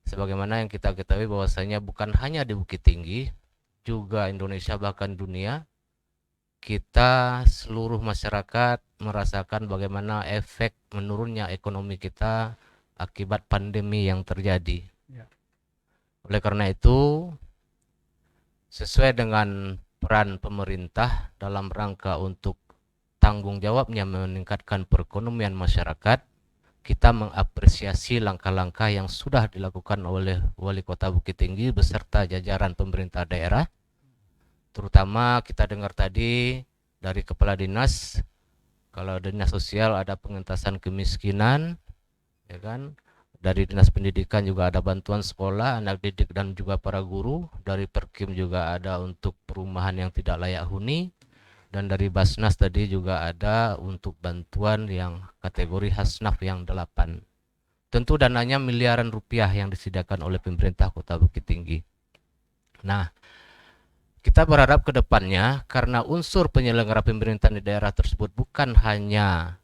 Sebagaimana yang kita ketahui bahwasanya bukan hanya di Bukit Tinggi, juga Indonesia bahkan dunia, kita seluruh masyarakat merasakan bagaimana efek menurunnya ekonomi kita akibat pandemi yang terjadi. Ya. Oleh karena itu, sesuai dengan peran pemerintah dalam rangka untuk tanggung jawabnya meningkatkan perekonomian masyarakat, kita mengapresiasi langkah-langkah yang sudah dilakukan oleh Wali Kota Bukit Tinggi beserta jajaran pemerintah daerah. Terutama kita dengar tadi dari Kepala Dinas, kalau Dinas Sosial ada pengentasan kemiskinan, ya kan? Dari Dinas Pendidikan juga ada bantuan sekolah, anak didik dan juga para guru. Dari Perkim juga ada untuk perumahan yang tidak layak huni. Dan dari Basnas tadi juga ada untuk bantuan yang kategori Hasnaf yang 8. Tentu dananya miliaran rupiah yang disediakan oleh pemerintah Kota Bukit Tinggi. Nah, kita berharap ke depannya karena unsur penyelenggara pemerintahan di daerah tersebut bukan hanya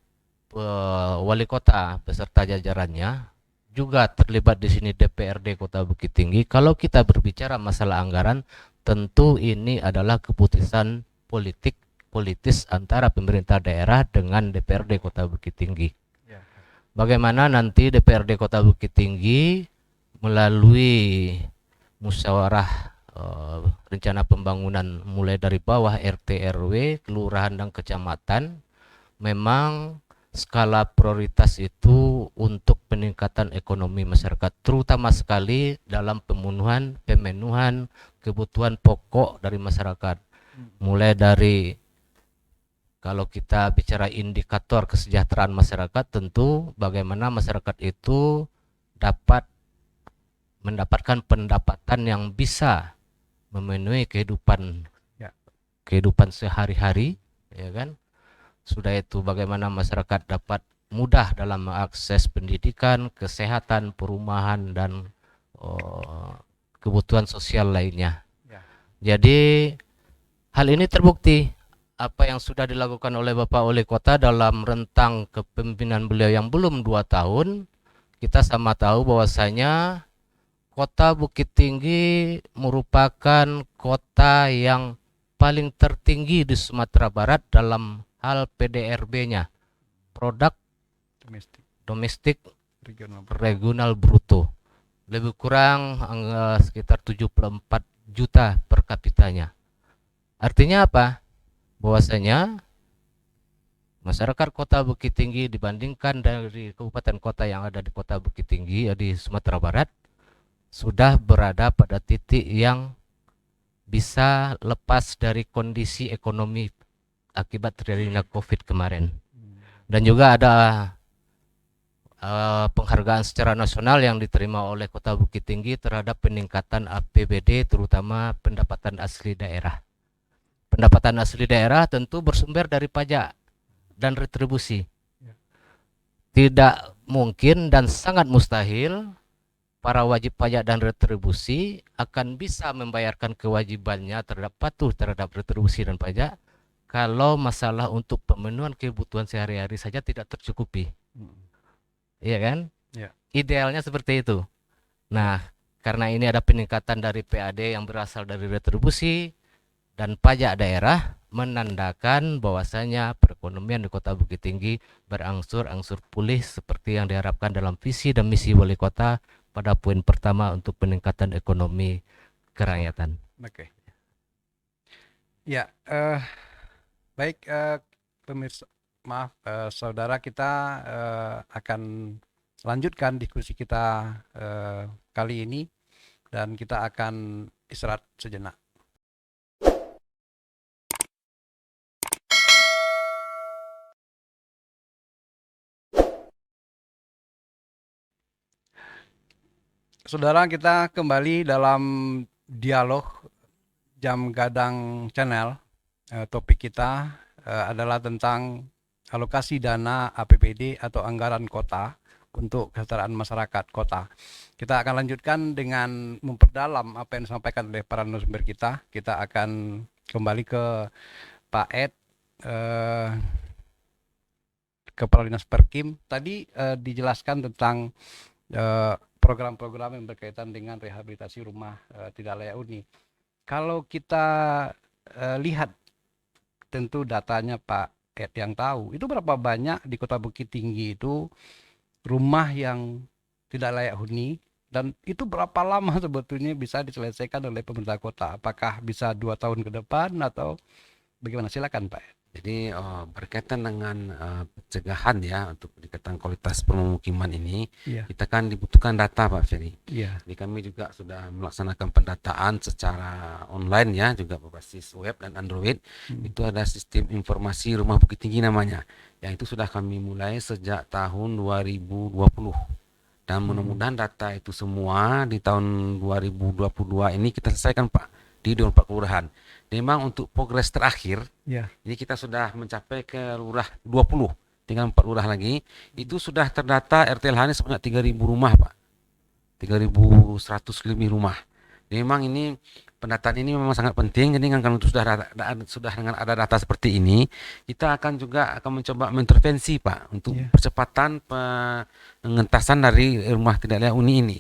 wali kota beserta jajarannya, juga terlibat di sini DPRD Kota Bukit Tinggi. Kalau kita berbicara masalah anggaran, tentu ini adalah keputusan politis antara pemerintah daerah dengan DPRD Kota Bukit Tinggi. Bagaimana nanti DPRD Kota Bukit Tinggi melalui musyawarah rencana pembangunan mulai dari bawah RT RW, kelurahan dan kecamatan, memang skala prioritas itu untuk peningkatan ekonomi masyarakat, terutama sekali dalam pemenuhan kebutuhan pokok dari masyarakat. Mulai dari, kalau kita bicara indikator kesejahteraan masyarakat, tentu bagaimana masyarakat itu dapat mendapatkan pendapatan yang bisa memenuhi kehidupan sehari-hari, ya kan? Sudah itu bagaimana masyarakat dapat mudah dalam mengakses pendidikan, kesehatan, perumahan dan kebutuhan sosial lainnya. Jadi hal ini terbukti apa yang sudah dilakukan oleh Bapak Wali Kota dalam rentang kepemimpinan beliau yang belum 2 tahun. Kita sama tahu bahwasanya Kota Bukit Tinggi merupakan kota yang paling tertinggi di Sumatera Barat dalam hal PDRB-nya, produk domestik regional bruto, lebih kurang sekitar 74 juta per kapitanya. Artinya apa? Bahwasanya masyarakat Kota Bukit Tinggi dibandingkan dari kabupaten kota yang ada di Kota Bukit Tinggi di Sumatera Barat sudah berada pada titik yang bisa lepas dari kondisi ekonomi akibat terjadinya COVID kemarin. Dan juga ada penghargaan secara nasional yang diterima oleh Kota Bukit Tinggi terhadap peningkatan APBD, terutama pendapatan asli daerah. Pendapatan asli daerah tentu bersumber dari pajak dan retribusi. Tidak mungkin dan sangat mustahil para wajib pajak dan retribusi akan bisa membayarkan kewajibannya patuh terhadap retribusi dan pajak kalau masalah untuk pemenuhan kebutuhan sehari-hari saja tidak tercukupi. Iya kan? Ya. Idealnya seperti itu. Nah, karena ini ada peningkatan dari PAD yang berasal dari retribusi dan pajak daerah, menandakan bahwasanya perekonomian di Kota Bukit Tinggi berangsur-angsur pulih seperti yang diharapkan dalam visi dan misi Wali Kota pada poin pertama untuk peningkatan ekonomi kerakyatan. maaf saudara, kita akan lanjutkan diskusi kita kali ini dan kita akan istirahat sejenak. Saudara, kita kembali dalam dialog Jam Gadang Channel. Topik kita adalah tentang alokasi dana APBD atau anggaran kota untuk kesejahteraan masyarakat kota. Kita akan lanjutkan dengan memperdalam apa yang disampaikan oleh para narasumber kita. Kita akan kembali ke Pak Ed, Kepala Dinas Perkim. Tadi dijelaskan tentang program-program yang berkaitan dengan rehabilitasi rumah tidak layak huni. Kalau kita lihat tentu datanya Pak Ed yang tahu, itu berapa banyak di Kota Bukit Tinggi itu rumah yang tidak layak huni, dan itu berapa lama sebetulnya bisa diselesaikan oleh pemerintah kota? Apakah bisa 2 tahun ke depan atau bagaimana? Silakan Pak Ed. Jadi berkaitan dengan pencegahan ya untuk peningkatan kualitas permukiman ini, Iya. kita kan dibutuhkan data Pak Ferry. Iya. Jadi kami juga sudah melaksanakan pendataan secara online ya, juga berbasis web dan Android. Itu ada sistem informasi Rumah Bukit Tinggi namanya. Yang itu sudah kami mulai sejak tahun 2020. Dan mudah-mudahan data itu semua di tahun 2022 ini kita selesaikan Pak di 24 kelurahan. Memang untuk progres terakhir, Iya. jadi kita sudah mencapai ke lurah 20, tinggal 4 lurah lagi. Itu sudah terdata RTLH ini sebanyak 3.000 rumah Pak, 3.100 lebih rumah. Jadi memang ini pendataan ini memang sangat penting. Jadi kan kalau sudah dengan ada data seperti ini, kita akan juga mencoba mengintervensi Pak untuk percepatan pengentasan dari rumah tidak layak huni ini.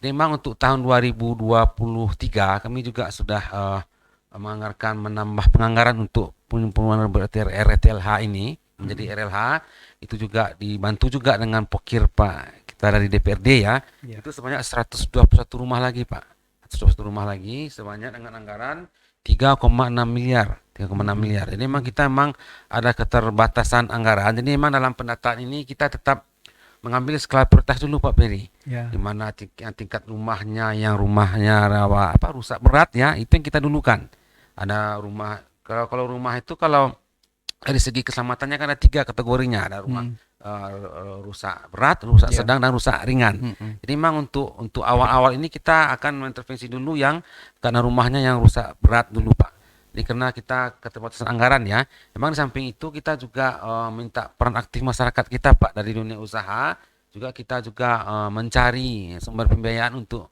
Jadi memang untuk tahun 2023 kami juga sudah menganggarkan menambah penganggaran untuk penggunaan RTLH ini menjadi RLH. Itu juga dibantu juga dengan pokir Pak kita dari DPRD ya. Itu sebanyak 121 rumah lagi Pak, 121 rumah lagi sebanyak dengan anggaran 3,6 miliar. Jadi memang kita ada keterbatasan anggaran. Jadi memang dalam pendataan ini kita tetap mengambil skala prioritas dulu Pak Ferry. Di mana tingkat rumahnya yang rusak berat ya, itu yang kita dulukan. Ada rumah, kalau rumah itu kalau dari segi keselamatannya kan ada 3 kategorinya. Ada rumah rusak berat, rusak sedang, dan rusak ringan. Jadi memang untuk awal-awal ini kita akan mengintervensi dulu yang karena rumahnya yang rusak berat dulu Pak. Jadi karena kita keterbatasan anggaran ya. Memang di samping itu kita juga minta peran aktif masyarakat kita Pak, dari dunia usaha. Juga kita juga mencari sumber pembiayaan untuk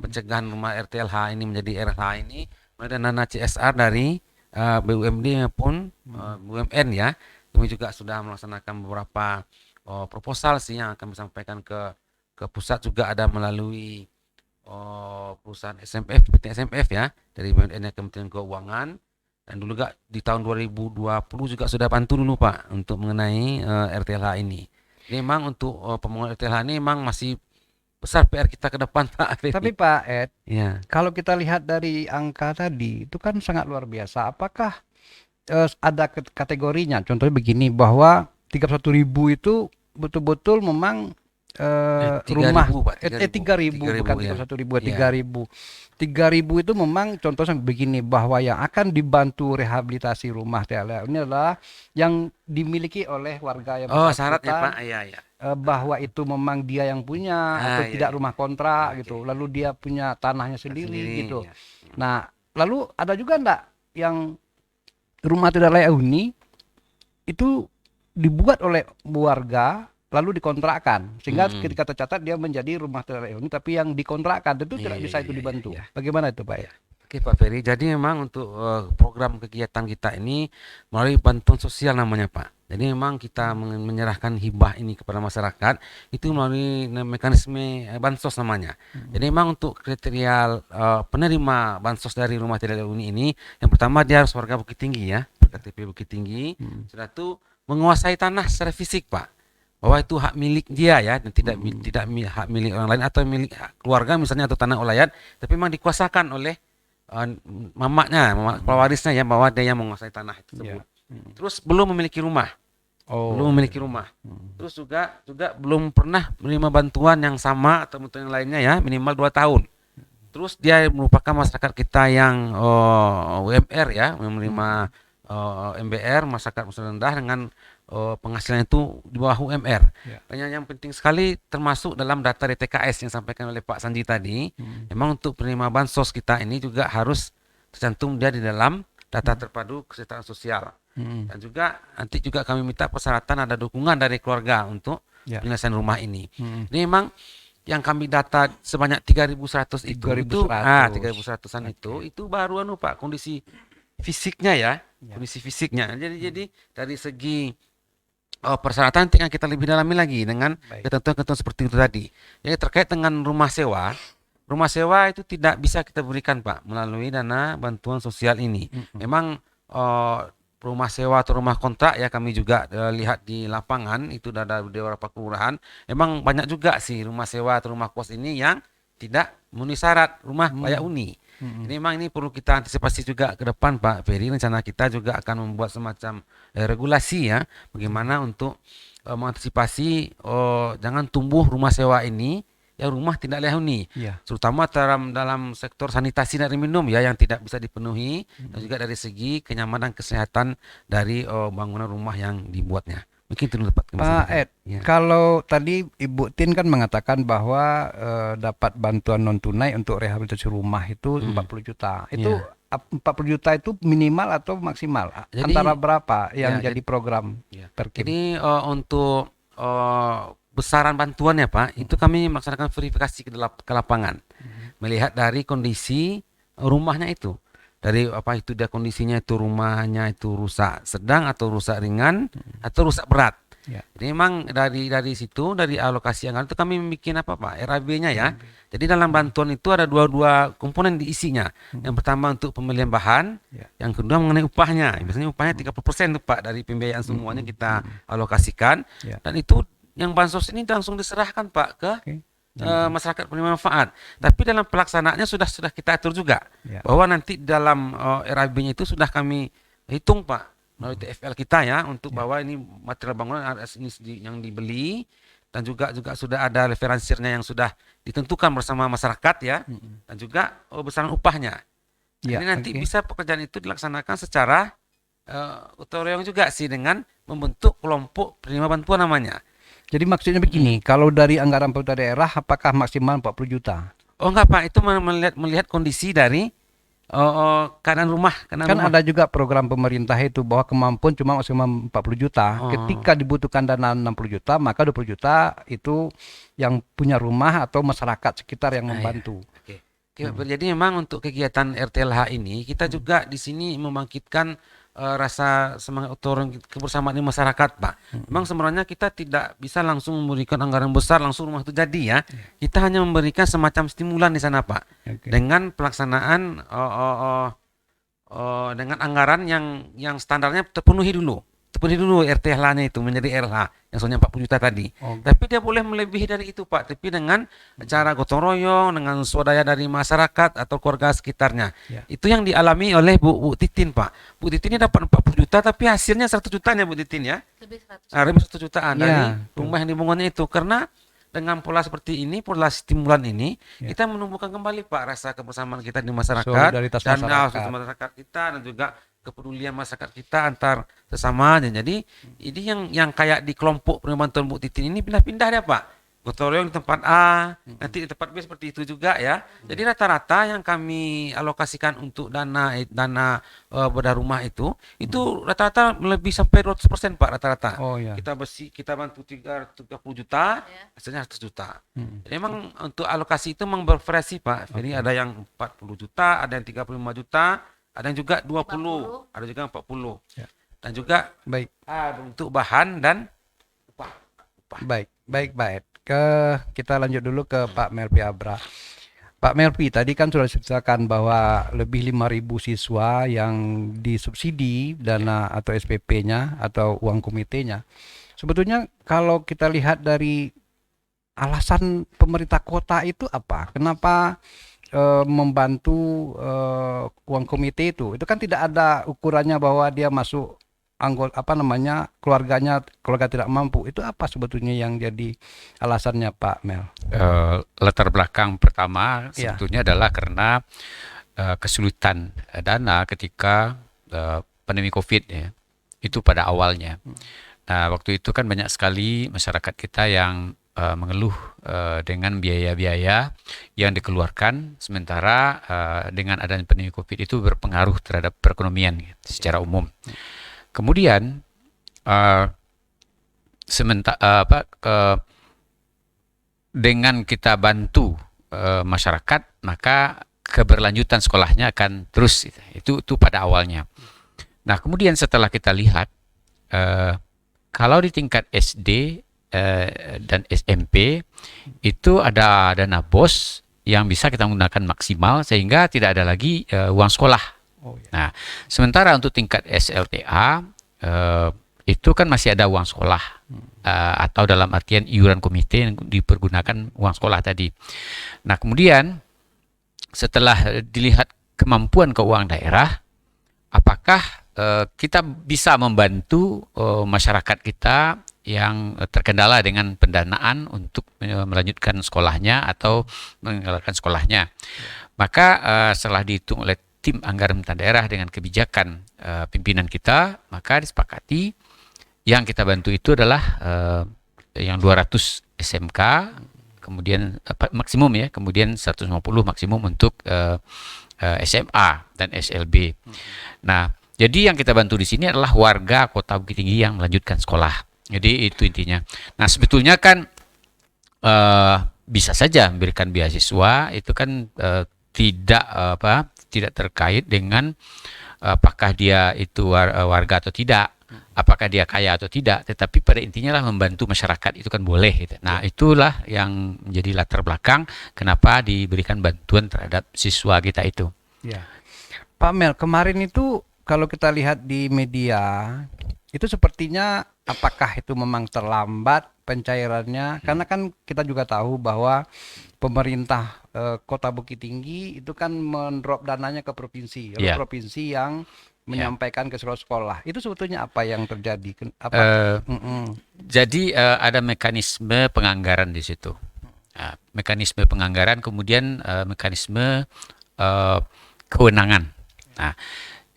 pencegahan rumah RTLH ini menjadi RLH ini. Mulai dari dana CSR dari BUMD maupun BUMN ya. Kami juga sudah melaksanakan beberapa proposal sih yang akan disampaikan ke pusat, juga ada melalui perusahaan SMF, PT SMF ya, dari BUMN Kementerian Keuangan. Dan dulu juga di tahun 2020 juga sudah bantu dulu Pak untuk mengenai RTLH ini. Jadi memang untuk pembangunan RTLH ini memang masih besar PR kita ke depan Pak. Tapi Pak Ed, ya, kalau kita lihat dari angka tadi itu kan sangat luar biasa. Apakah ada kategorinya? Contohnya begini, bahwa 31.000 itu betul-betul memang 3.000, rumah Pak, 3.000 bukan ya. 31.000, 3.000 itu memang contohnya begini, bahwa yang akan dibantu rehabilitasi rumah TLA ini adalah yang dimiliki oleh warga yang syaratnya Pak, iya. Bahwa itu memang dia yang punya atau tidak rumah kontrak Oke. gitu, lalu dia punya tanahnya sendiri gitu. Ya. Nah, lalu ada juga enggak yang rumah tidak layak huni itu dibuat oleh warga lalu dikontrakkan, sehingga ketika tercatat dia menjadi rumah tidak layak huni, tapi yang dikontrakkan tentu tidak bisa itu dibantu. Bagaimana itu Pak ya? Oke Pak Ferry, jadi memang untuk program kegiatan kita ini melalui bantuan sosial namanya Pak. Jadi memang kita menyerahkan hibah ini kepada masyarakat itu melalui mekanisme bansos namanya. Jadi memang untuk kriteria penerima bansos dari rumah tidak layak huni ini, yang pertama dia harus warga Bukit Tinggi ya, KTP Bukit Tinggi. Setelah itu menguasai tanah secara fisik Pak, bahwa itu hak milik dia ya, dan tidak hak milik orang lain atau milik keluarga misalnya, atau tanah ulayat, tapi memang dikuasakan oleh mamak kepala warisnya ya, bahwa dia yang menguasai tanah tersebut. Terus belum memiliki rumah. Oh. belum memiliki rumah. Terus juga belum pernah menerima bantuan yang sama atau bantuan yang lainnya ya, minimal 2 tahun. Terus dia merupakan masyarakat kita yang UMR ya, menerima MBR, masyarakat usaha rendah dengan penghasilan itu di bawah UMR. Ya. Dan yang penting sekali termasuk dalam data DTKS yang disampaikan oleh Pak Sanji tadi, memang untuk penerima bansos kita ini juga harus tercantum dia di dalam data terpadu kesejahteraan sosial. Dan juga nanti juga kami minta persyaratan ada dukungan dari keluarga untuk Ya. penyelesaian rumah ini. Ini memang yang kami data sebanyak 3.100 itu 3.100-an itu baru Pak kondisi fisiknya ya. Kondisi fisiknya. Jadi dari segi persyaratan nanti yang kita lebih dalami lagi dengan ketentuan-ketentuan seperti itu tadi. Jadi terkait dengan rumah sewa itu tidak bisa kita berikan Pak melalui dana bantuan sosial ini. Memang rumah sewa atau rumah kontrak ya kami juga lihat di lapangan itu ada di beberapa kelurahan. Memang banyak juga sih rumah sewa atau rumah kos ini yang tidak memenuhi syarat rumah layak huni. Jadi memang ini perlu kita antisipasi juga ke depan Pak Ferry. Rencana kita juga akan membuat semacam regulasi ya bagaimana untuk mengantisipasi jangan tumbuh rumah sewa ini yang rumah tidak layak huni, terutama dalam sektor sanitasi dan air minum ya yang tidak bisa dipenuhi dan juga dari segi kenyamanan kesehatan dari bangunan rumah yang dibuatnya. Mungkin itu dapat Pak Ed, kalau tadi Ibu Tin kan mengatakan bahwa dapat bantuan non tunai untuk rehabilitasi rumah itu 40 juta. Itu 40 juta itu minimal atau maksimal? Jadi, antara berapa yang jadi program Perkim? Jadi untuk besaran bantuannya Pak, itu kami melaksanakan verifikasi ke lapangan, melihat dari kondisi rumahnya itu, dari apa itu dia kondisinya itu rumahnya itu rusak sedang atau rusak ringan atau rusak berat. Jadi memang dari situ dari alokasi anggaran itu kami bikin apa Pak RAB-nya ya. Jadi dalam bantuan itu ada dua komponen diisinya. Yang pertama untuk pembelian bahan, yang kedua mengenai upahnya. Biasanya upahnya 30% tuh Pak dari pembiayaan semuanya kita alokasikan dan itu yang bansos ini langsung diserahkan Pak ke masyarakat penerima manfaat. Tapi dalam pelaksanaannya sudah kita atur juga bahwa nanti dalam RAB-nya itu sudah kami hitung Pak melalui TFL kita ya untuk bahwa ini material bangunan ada ini yang dibeli dan juga sudah ada referensirnya yang sudah ditentukan bersama masyarakat ya dan juga besaran upahnya. Ini nanti bisa pekerjaan itu dilaksanakan secara gotong royong juga sih dengan membentuk kelompok penerima bantuan namanya. Jadi maksudnya begini, kalau dari anggaran pemerintah daerah apakah maksimal 40 juta? Oh enggak Pak, itu melihat kondisi dari keadaan rumah. Kan ada juga program pemerintah itu bahwa kemampuan cuma maksimal 40 juta. Ketika dibutuhkan dana 60 juta, maka 20 juta itu yang punya rumah atau masyarakat sekitar yang membantu. Jadi memang untuk kegiatan RTLH ini kita juga di sini membangkitkan rasa semangat kebersamaan di masyarakat Pak. Memang sebenarnya kita tidak bisa langsung memberikan anggaran besar langsung rumah itu jadi ya. Kita hanya memberikan semacam stimulan di sana Pak. Dengan pelaksanaan dengan anggaran yang standarnya terpenuhi dulu RTLH-nya itu menjadi RH yang soalnya 40 juta tadi. Tapi dia boleh melebihi dari itu Pak, tapi dengan cara gotong royong, dengan swadaya dari masyarakat atau keluarga sekitarnya. Itu yang dialami oleh Bu Titin Pak. Bu Titin ini dapat 40 juta tapi hasilnya 100 jutanya Bu Titin ya. Lebih 100 jutaan dari rumah yang dibangunnya itu karena dengan pola seperti ini, pola stimulan ini, kita menumbuhkan kembali Pak rasa kebersamaan kita di masyarakat solidaritas dan masyarakat kita dan juga kepedulian masyarakat kita antar sesama. Jadi ini yang kayak di kelompok penerima bantuan Bu Titin ini pindah-pindah ya Pak. Gotong royong di tempat A, nanti di tempat B seperti itu juga ya. Jadi rata-rata yang kami alokasikan untuk dana bedah rumah itu rata-rata lebih sampai 200% Pak rata-rata. Kita bantu 30 juta, hasilnya 100 juta. Jadi memang untuk alokasi itu memang bervariasi Pak. Jadi ada yang 40 juta, ada yang 35 juta, ada yang juga 20, ada juga 40. Dan juga untuk bahan dan upah. Baik Pak Ed. Kita lanjut dulu ke Pak Melpi Abra. Pak Melpi, tadi kan sudah diceritakan bahwa lebih 5.000 siswa yang disubsidi dana atau SPP-nya atau uang komitenya. Sebetulnya kalau kita lihat dari alasan pemerintah kota itu apa? Kenapa membantu uang komite itu kan tidak ada ukurannya bahwa dia masuk anggota keluarga tidak mampu, itu apa sebetulnya yang jadi alasannya, Pak Mel? Latar belakang pertama Iya. sebetulnya adalah karena kesulitan dana ketika pandemi COVID ya, itu pada awalnya. Nah, waktu itu kan banyak sekali masyarakat kita yang mengeluh dengan biaya-biaya yang dikeluarkan, sementara dengan adanya pandemi COVID itu berpengaruh terhadap perekonomian secara umum. Kemudian dengan kita bantu masyarakat, maka keberlanjutan sekolahnya akan terus. Itu pada awalnya. Nah, kemudian setelah kita lihat kalau di tingkat SD dan SMP itu ada dana BOS yang bisa kita gunakan maksimal sehingga tidak ada lagi uang sekolah. Nah, sementara untuk tingkat SLTA itu kan masih ada uang sekolah atau dalam artian iuran komite yang dipergunakan uang sekolah tadi. Nah, kemudian setelah dilihat kemampuan keuangan daerah, apakah kita bisa membantu masyarakat kita yang terkendala dengan pendanaan untuk melanjutkan sekolahnya atau meninggalkan sekolahnya. Maka setelah dihitung oleh tim anggaran pemerintah daerah dengan kebijakan pimpinan kita, maka disepakati yang kita bantu itu adalah yang 200 SMK, kemudian maksimum ya, kemudian 150 maksimum untuk SMA dan SLB. Nah, jadi yang kita bantu di sini adalah warga Kota Bukit Tinggi yang melanjutkan sekolah. Jadi itu intinya. Nah, sebetulnya kan bisa saja memberikan beasiswa itu kan tidak terkait dengan apakah dia itu warga atau tidak, apakah dia kaya atau tidak, tetapi pada intinya lah membantu masyarakat itu kan boleh gitu. Nah, itulah yang menjadi latar belakang kenapa diberikan bantuan terhadap siswa kita itu. Ya. Pak Mel, kemarin itu kalau kita lihat di media itu sepertinya apakah itu memang terlambat pencairannya? Karena kan kita juga tahu bahwa pemerintah Kota Bukit Tinggi itu kan mendrop dananya ke provinsi, lalu provinsi yang menyampaikan ke seluruh sekolah. Itu sebetulnya apa yang terjadi? Jadi ada mekanisme penganggaran di situ. Mekanisme penganggaran, kemudian mekanisme kewenangan. Nah,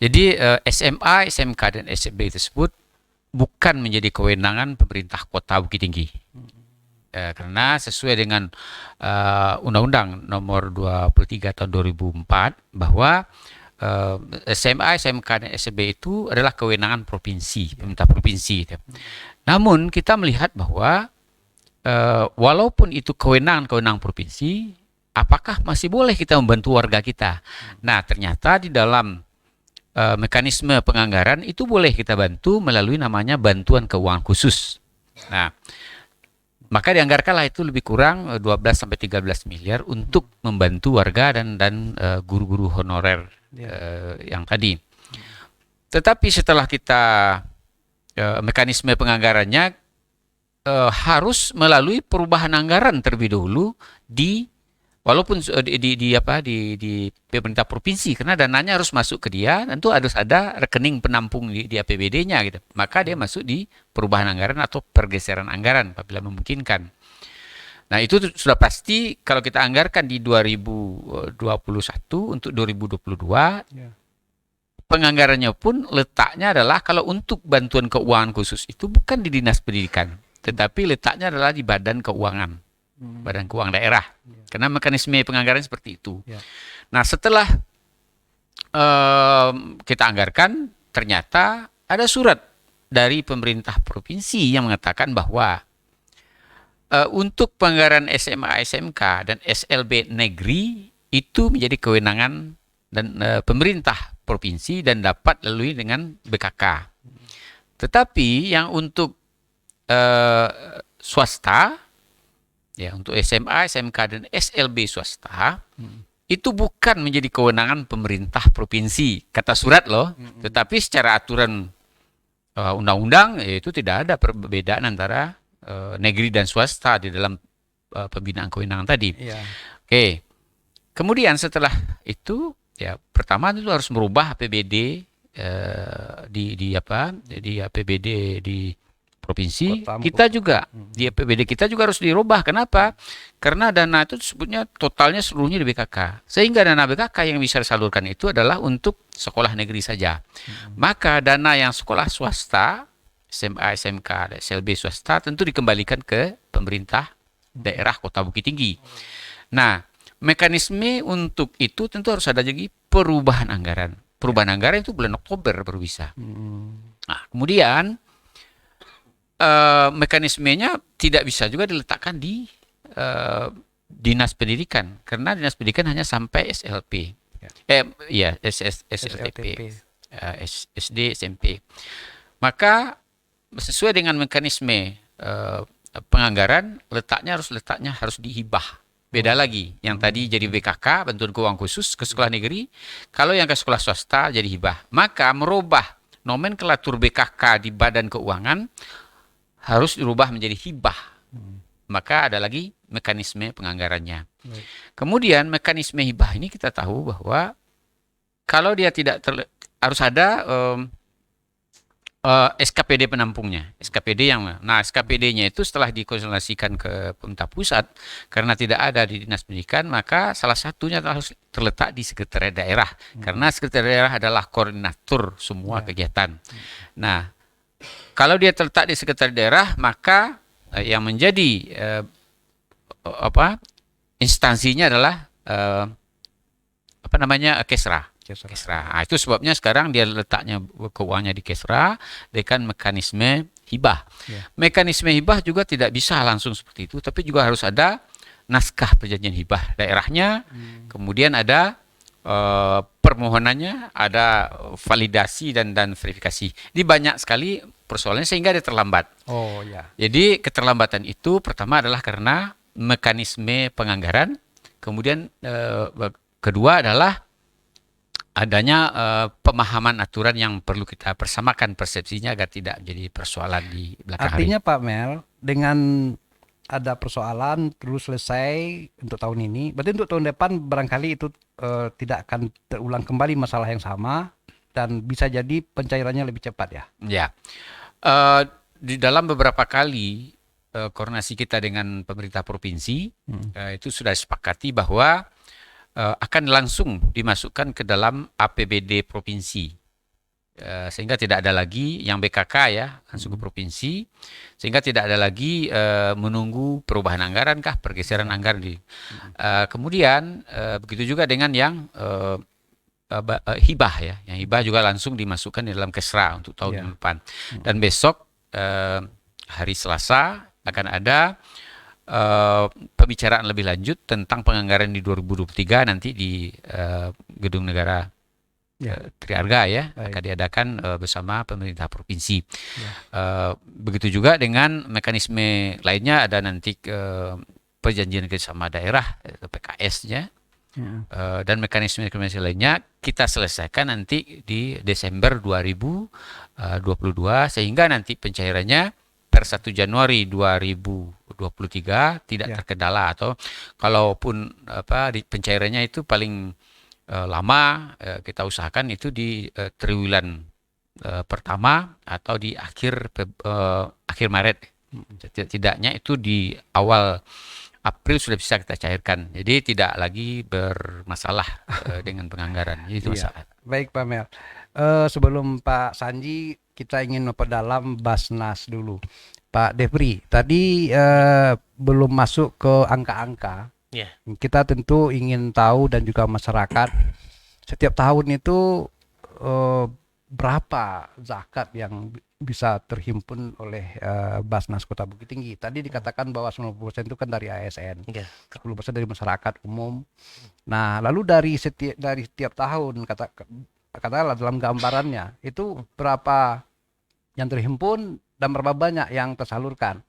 jadi SMA, SMK dan SMB tersebut bukan menjadi kewenangan pemerintah Kota Bukit Tinggi. Karena sesuai dengan Undang-Undang Nomor 23 tahun 2004 bahwa SMA, SMK dan SMB itu adalah kewenangan provinsi, pemerintah provinsi. Namun kita melihat bahwa walaupun itu kewenangan provinsi, apakah masih boleh kita membantu warga kita? Nah, ternyata di dalam mekanisme penganggaran itu boleh kita bantu melalui namanya bantuan keuangan khusus. Nah, maka dianggarkanlah itu lebih kurang 12 sampai 13 miliar untuk membantu warga dan guru-guru honorer yang tadi. Tetapi setelah kita mekanisme penganggarannya harus melalui perubahan anggaran terlebih dahulu walaupun di pemerintah provinsi, karena dananya harus masuk ke dia, tentu harus ada rekening penampung di APBD-nya gitu. Maka dia masuk di perubahan anggaran atau pergeseran anggaran apabila memungkinkan. Nah, itu sudah pasti kalau kita anggarkan di 2021 untuk 2022, penganggarannya pun letaknya adalah kalau untuk bantuan keuangan khusus itu bukan di Dinas Pendidikan, tetapi letaknya adalah di Badan Keuangan. Badan Keuangan Daerah. Karena mekanisme penganggaran seperti itu. Nah, setelah kita anggarkan, ternyata ada surat dari pemerintah provinsi yang mengatakan bahwa untuk penganggaran SMA, SMK dan SLB negeri itu menjadi kewenangan dan pemerintah provinsi dan dapat lalui dengan BKK. Tetapi yang untuk swasta, ya, untuk SMA, SMK dan SLB swasta itu bukan menjadi kewenangan pemerintah provinsi, kata surat loh. Tetapi secara aturan undang-undang itu tidak ada perbedaan antara negeri dan swasta di dalam pembinaan kewenangan tadi. Oke. Kemudian setelah itu, ya pertama itu harus merubah APBD di APBD di provinsi, Kota, kita juga di APBD kita juga harus dirubah. Kenapa? Karena dana itu disebutnya totalnya seluruhnya di BKK. Sehingga dana BKK yang bisa disalurkan itu adalah untuk sekolah negeri saja. Maka dana yang sekolah swasta, SMA, SMK, SLB swasta tentu dikembalikan ke pemerintah daerah Kota Bukit Tinggi. Nah, mekanisme untuk itu tentu harus ada jadi perubahan anggaran. Perubahan anggaran itu bulan Oktober baru bisa. Nah, kemudian mekanismenya tidak bisa juga diletakkan di dinas pendidikan, karena dinas pendidikan hanya sampai SLP. SLTP, SD, SMP. Maka sesuai dengan mekanisme penganggaran, letaknya harus dihibah. Beda lagi, yang tadi jadi BKK, bantuan keuangan khusus ke sekolah negeri, kalau yang ke sekolah swasta jadi hibah. Maka merubah nomenklatur BKK di Badan Keuangan harus dirubah menjadi hibah. Maka ada lagi mekanisme penganggarannya. Kemudian mekanisme hibah ini kita tahu bahwa kalau dia tidak harus ada SKPD penampungnya. SKPD-nya itu setelah dikonsultasikan ke pemerintah pusat, karena tidak ada di dinas pendidikan, maka salah satunya harus terletak di sekretariat daerah. Karena sekretariat daerah adalah koordinator semua kegiatan. Nah, kalau dia terletak di sekretariat daerah, maka yang menjadi instansinya adalah Kesra. Nah, itu sebabnya sekarang dia letaknya keuangannya di Kesra dengan mekanisme hibah. Mekanisme hibah juga tidak bisa langsung seperti itu, tapi juga harus ada naskah perjanjian hibah daerahnya, kemudian ada permohonannya, ada validasi dan verifikasi. Ini banyak sekali persoalannya sehingga dia terlambat. Oh ya. Jadi keterlambatan itu pertama adalah karena mekanisme penganggaran, kemudian kedua adalah adanya pemahaman aturan yang perlu kita persamakan persepsinya agar tidak jadi persoalan di belakang hari. Artinya Pak Mel, dengan ada persoalan terus selesai untuk tahun ini, berarti untuk tahun depan barangkali itu tidak akan terulang kembali masalah yang sama dan bisa jadi pencairannya lebih cepat ya. Ya, di dalam beberapa kali koordinasi kita dengan pemerintah provinsi itu sudah disepakati bahwa akan langsung dimasukkan ke dalam APBD provinsi. Sehingga tidak ada lagi yang BKK ya langsung ke provinsi, sehingga tidak ada lagi menunggu perubahan anggaran kah, pergeseran anggaran di. Kemudian begitu juga dengan yang hibah ya, yang hibah juga langsung dimasukkan di dalam Kesra untuk tahun depan. Dan besok hari Selasa akan ada pembicaraan lebih lanjut tentang penganggaran di 2023 nanti di Gedung Negara Triarga ya. Akan diadakan bersama pemerintah provinsi. Begitu juga dengan mekanisme lainnya, ada nanti perjanjian kerjasama daerah PKS-nya dan mekanisme lainnya kita selesaikan nanti di Desember 2022 sehingga nanti pencairannya per 1 Januari 2023 tidak terkendala, atau kalaupun di pencairannya itu paling lama kita usahakan itu di triwulan pertama atau di akhir Maret. Tidaknya itu di awal April sudah bisa kita cairkan. Jadi tidak lagi bermasalah dengan penganggaran. Jadi itu masalah. Baik Pak Mel. Sebelum Pak Sanji, kita ingin memperdalam Basnas dulu. Pak Devri, tadi belum masuk ke angka-angka. Kita tentu ingin tahu dan juga masyarakat setiap tahun itu berapa zakat yang bisa terhimpun oleh Basnas Kota Bukit Tinggi. Tadi dikatakan bahwa 90% itu kan dari ASN, 10% dari masyarakat umum. Nah, lalu dari setiap tahun katakanlah dalam gambarannya itu berapa yang terhimpun dan berapa banyak yang tersalurkan.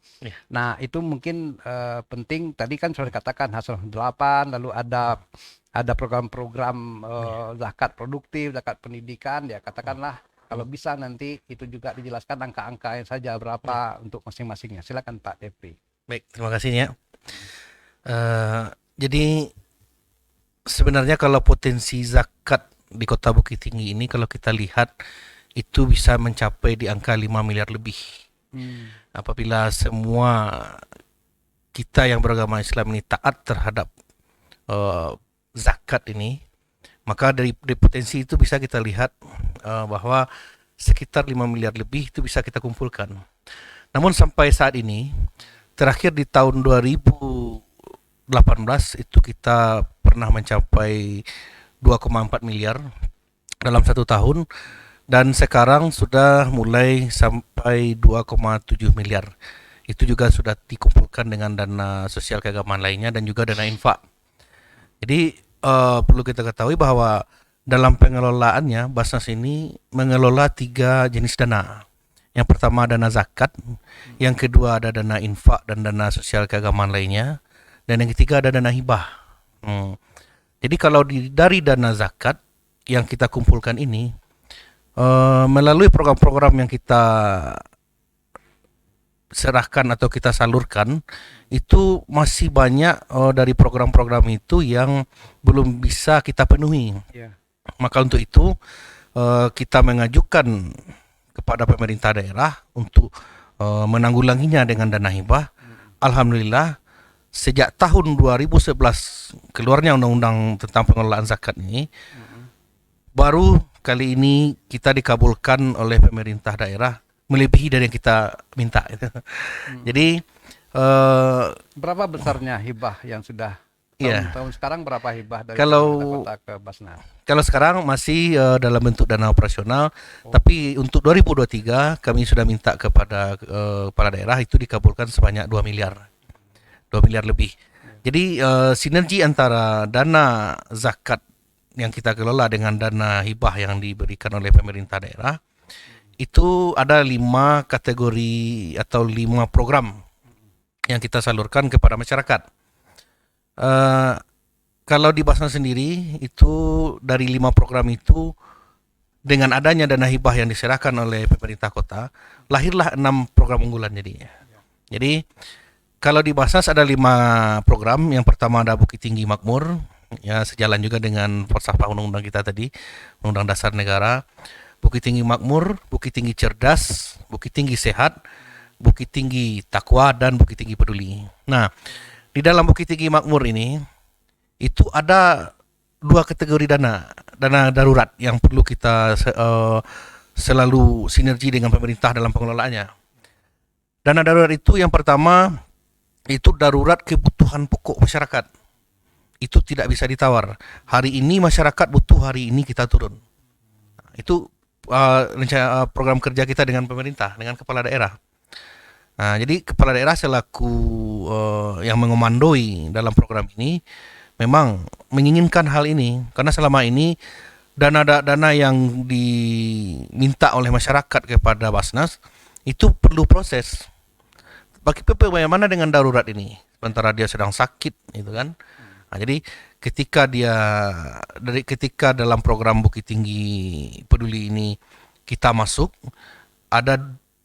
Nah, itu mungkin penting. Tadi kan sudah dikatakan hasil 8, lalu ada program-program zakat produktif, zakat pendidikan, ya katakanlah kalau bisa nanti itu juga dijelaskan angka-angka yang saja berapa untuk masing-masingnya. Silakan Pak Devri. Baik, terima kasih ya. Jadi sebenarnya kalau potensi zakat di Kota Bukit Tinggi ini kalau kita lihat itu bisa mencapai di angka 5 miliar lebih. Apabila semua kita yang beragama Islam ini taat terhadap zakat ini, maka dari potensi itu bisa kita lihat bahwa sekitar 5 miliar lebih itu bisa kita kumpulkan. Namun sampai saat ini, terakhir di tahun 2018 itu kita pernah mencapai 2,4 miliar dalam satu tahun, dan sekarang sudah mulai sampai 2,7 miliar. Itu juga sudah dikumpulkan dengan dana sosial keagamaan lainnya dan juga dana infak. Jadi perlu kita ketahui bahwa dalam pengelolaannya Basnas ini mengelola 3 jenis dana. Yang pertama dana zakat, yang kedua ada dana infak dan dana sosial keagamaan lainnya, dan yang ketiga ada dana hibah. Jadi kalau dari dana zakat yang kita kumpulkan ini, melalui program-program yang kita serahkan atau kita salurkan, itu masih banyak dari program-program itu yang belum bisa kita penuhi. Maka untuk itu kita mengajukan kepada pemerintah daerah untuk menanggulanginya dengan dana hibah. Alhamdulillah sejak tahun 2011 keluarnya undang-undang tentang pengelolaan zakat ini, baru kali ini kita dikabulkan oleh pemerintah daerah melebihi dari yang kita minta. Jadi Berapa besarnya hibah yang sudah tahun sekarang, berapa hibah dari Kalau- pemerintah kota ke Basnas? kalau sekarang masih dalam bentuk dana operasional, tapi untuk 2023 kami sudah minta kepada kepala daerah itu dikabulkan sebanyak 2 miliar. 2 miliar lebih. Jadi sinergi antara dana zakat yang kita kelola dengan dana hibah yang diberikan oleh pemerintah daerah, itu ada 5 kategori atau 5 program yang kita salurkan kepada masyarakat. Kalau di Basnas sendiri itu dari 5 program itu, dengan adanya dana hibah yang diserahkan oleh pemerintah kota, lahirlah 6 program unggulan jadinya. Jadi kalau di Basnas ada 5 program. Yang pertama ada Bukit Tinggi Makmur, ya sejalan juga dengan falsafah undang-undang kita tadi, Undang Dasar Negara. Bukit Tinggi Makmur, Bukit Tinggi Cerdas, Bukit Tinggi Sehat, Bukit Tinggi Takwa, dan Bukit Tinggi Peduli. Nah, di dalam Bukit Tinggi Makmur ini itu ada 2 kategori dana darurat yang perlu kita selalu sinergi dengan pemerintah dalam pengelolaannya. Dana darurat itu yang pertama itu darurat kebutuhan pokok masyarakat. Itu tidak bisa ditawar. Hari ini masyarakat butuh, hari ini kita turun. Itu rencana program kerja kita dengan pemerintah, dengan kepala daerah. Nah, jadi kepala daerah selaku yang mengomandoi dalam program ini memang menginginkan hal ini, karena selama ini dana yang diminta oleh masyarakat kepada Basnas itu perlu proses. Bagaimana dengan darurat ini? Sementara dia sedang sakit, gitu kan? Nah, jadi ketika dalam program Bukit Tinggi Peduli ini kita masuk, ada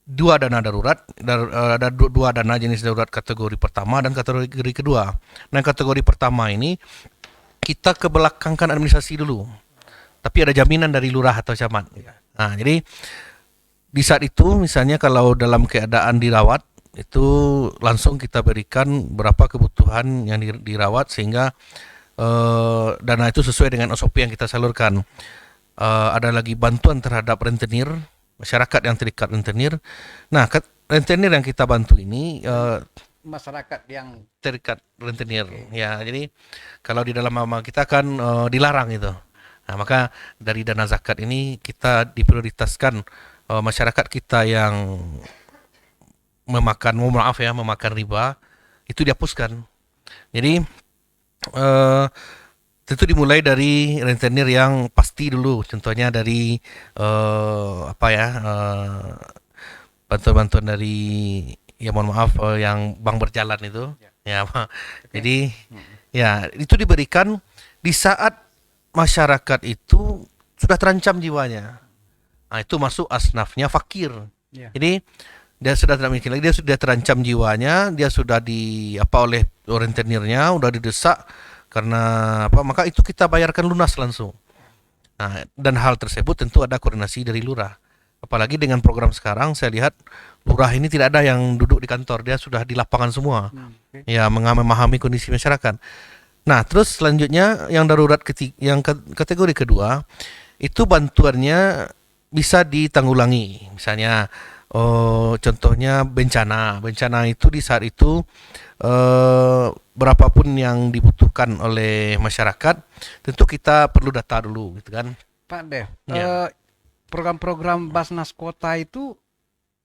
2 dana darurat, ada 2 dana jenis darurat kategori pertama dan kategori kedua. Nah, kategori pertama ini kita kebelakangkan administrasi dulu, tapi ada jaminan dari lurah atau camat. Nah, jadi di saat itu misalnya kalau dalam keadaan dirawat, itu langsung kita berikan berapa kebutuhan yang dirawat sehingga dana itu sesuai dengan SOP yang kita salurkan. Ada lagi bantuan terhadap rentenir, masyarakat yang terikat rentenir. Nah, rentenir yang kita bantu ini Masyarakat yang terikat rentenir. Ya, jadi kalau di dalam agama kita kan dilarang itu. Nah, maka dari dana zakat ini kita diprioritaskan masyarakat kita yang memakan riba itu dihapuskan. Jadi tentu dimulai dari rentenir yang pasti dulu, contohnya dari bantuan-bantuan dari yang bank berjalan itu, jadi ya itu diberikan di saat masyarakat itu sudah terancam jiwanya. Nah, itu masuk asnafnya fakir. Jadi dia sudah tidak mikir lagi, dia sudah terancam jiwanya, dia sudah oleh rentenirnya, sudah didesak karena maka itu kita bayarkan lunas langsung. Nah, dan hal tersebut tentu ada koordinasi dari lurah. Apalagi dengan program sekarang saya lihat lurah ini tidak ada yang duduk di kantor, dia sudah di lapangan semua. Ya, memahami kondisi masyarakat. Nah, terus selanjutnya yang darurat kategori kedua itu bantuannya bisa ditanggulangi. Misalnya contohnya bencana. Bencana itu di saat itu berapapun yang dibutuhkan oleh masyarakat, tentu kita perlu data dulu gitu kan. Pak Dev, Ya. program-program Basnas Kota itu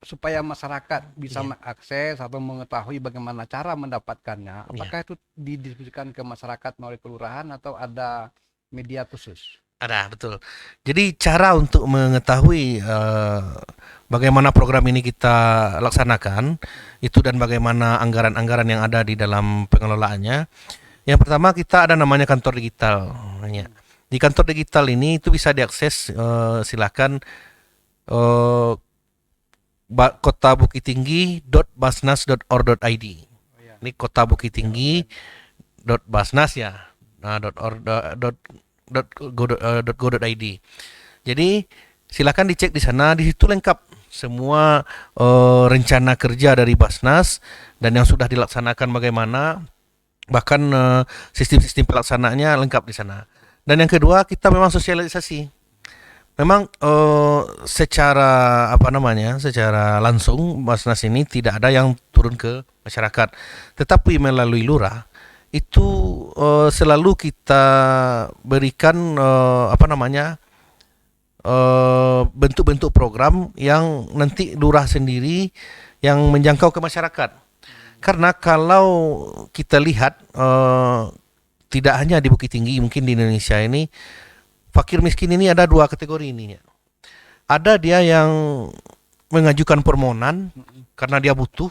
supaya masyarakat bisa Iya. mengakses atau mengetahui bagaimana cara mendapatkannya, apakah itu didistribusikan ke masyarakat melalui kelurahan atau ada media khusus? Ada, betul. Jadi cara untuk mengetahui bagaimana program ini kita laksanakan itu dan bagaimana anggaran-anggaran yang ada di dalam pengelolaannya. Yang pertama kita ada namanya kantor digital. Ya. Di kantor digital ini itu bisa diakses silakan Kota Bukit Tinggi.basnas.or.id. Ini Kota Bukit Tinggi.basnas ya. Nah, .go.id. Jadi silakan dicek di sana, di situ lengkap semua rencana kerja dari Basnas dan yang sudah dilaksanakan bagaimana, bahkan sistem-sistem pelaksanaannya lengkap di sana. Dan yang kedua kita memang sosialisasi. Memang secara secara langsung Basnas ini tidak ada yang turun ke masyarakat, tetapi melalui lurah itu selalu kita berikan bentuk-bentuk program yang nanti lurah sendiri yang menjangkau ke masyarakat. Karena kalau kita lihat tidak hanya di Bukit Tinggi, mungkin di Indonesia ini fakir miskin ini ada dua kategori ini. Ada dia yang mengajukan permohonan karena dia butuh,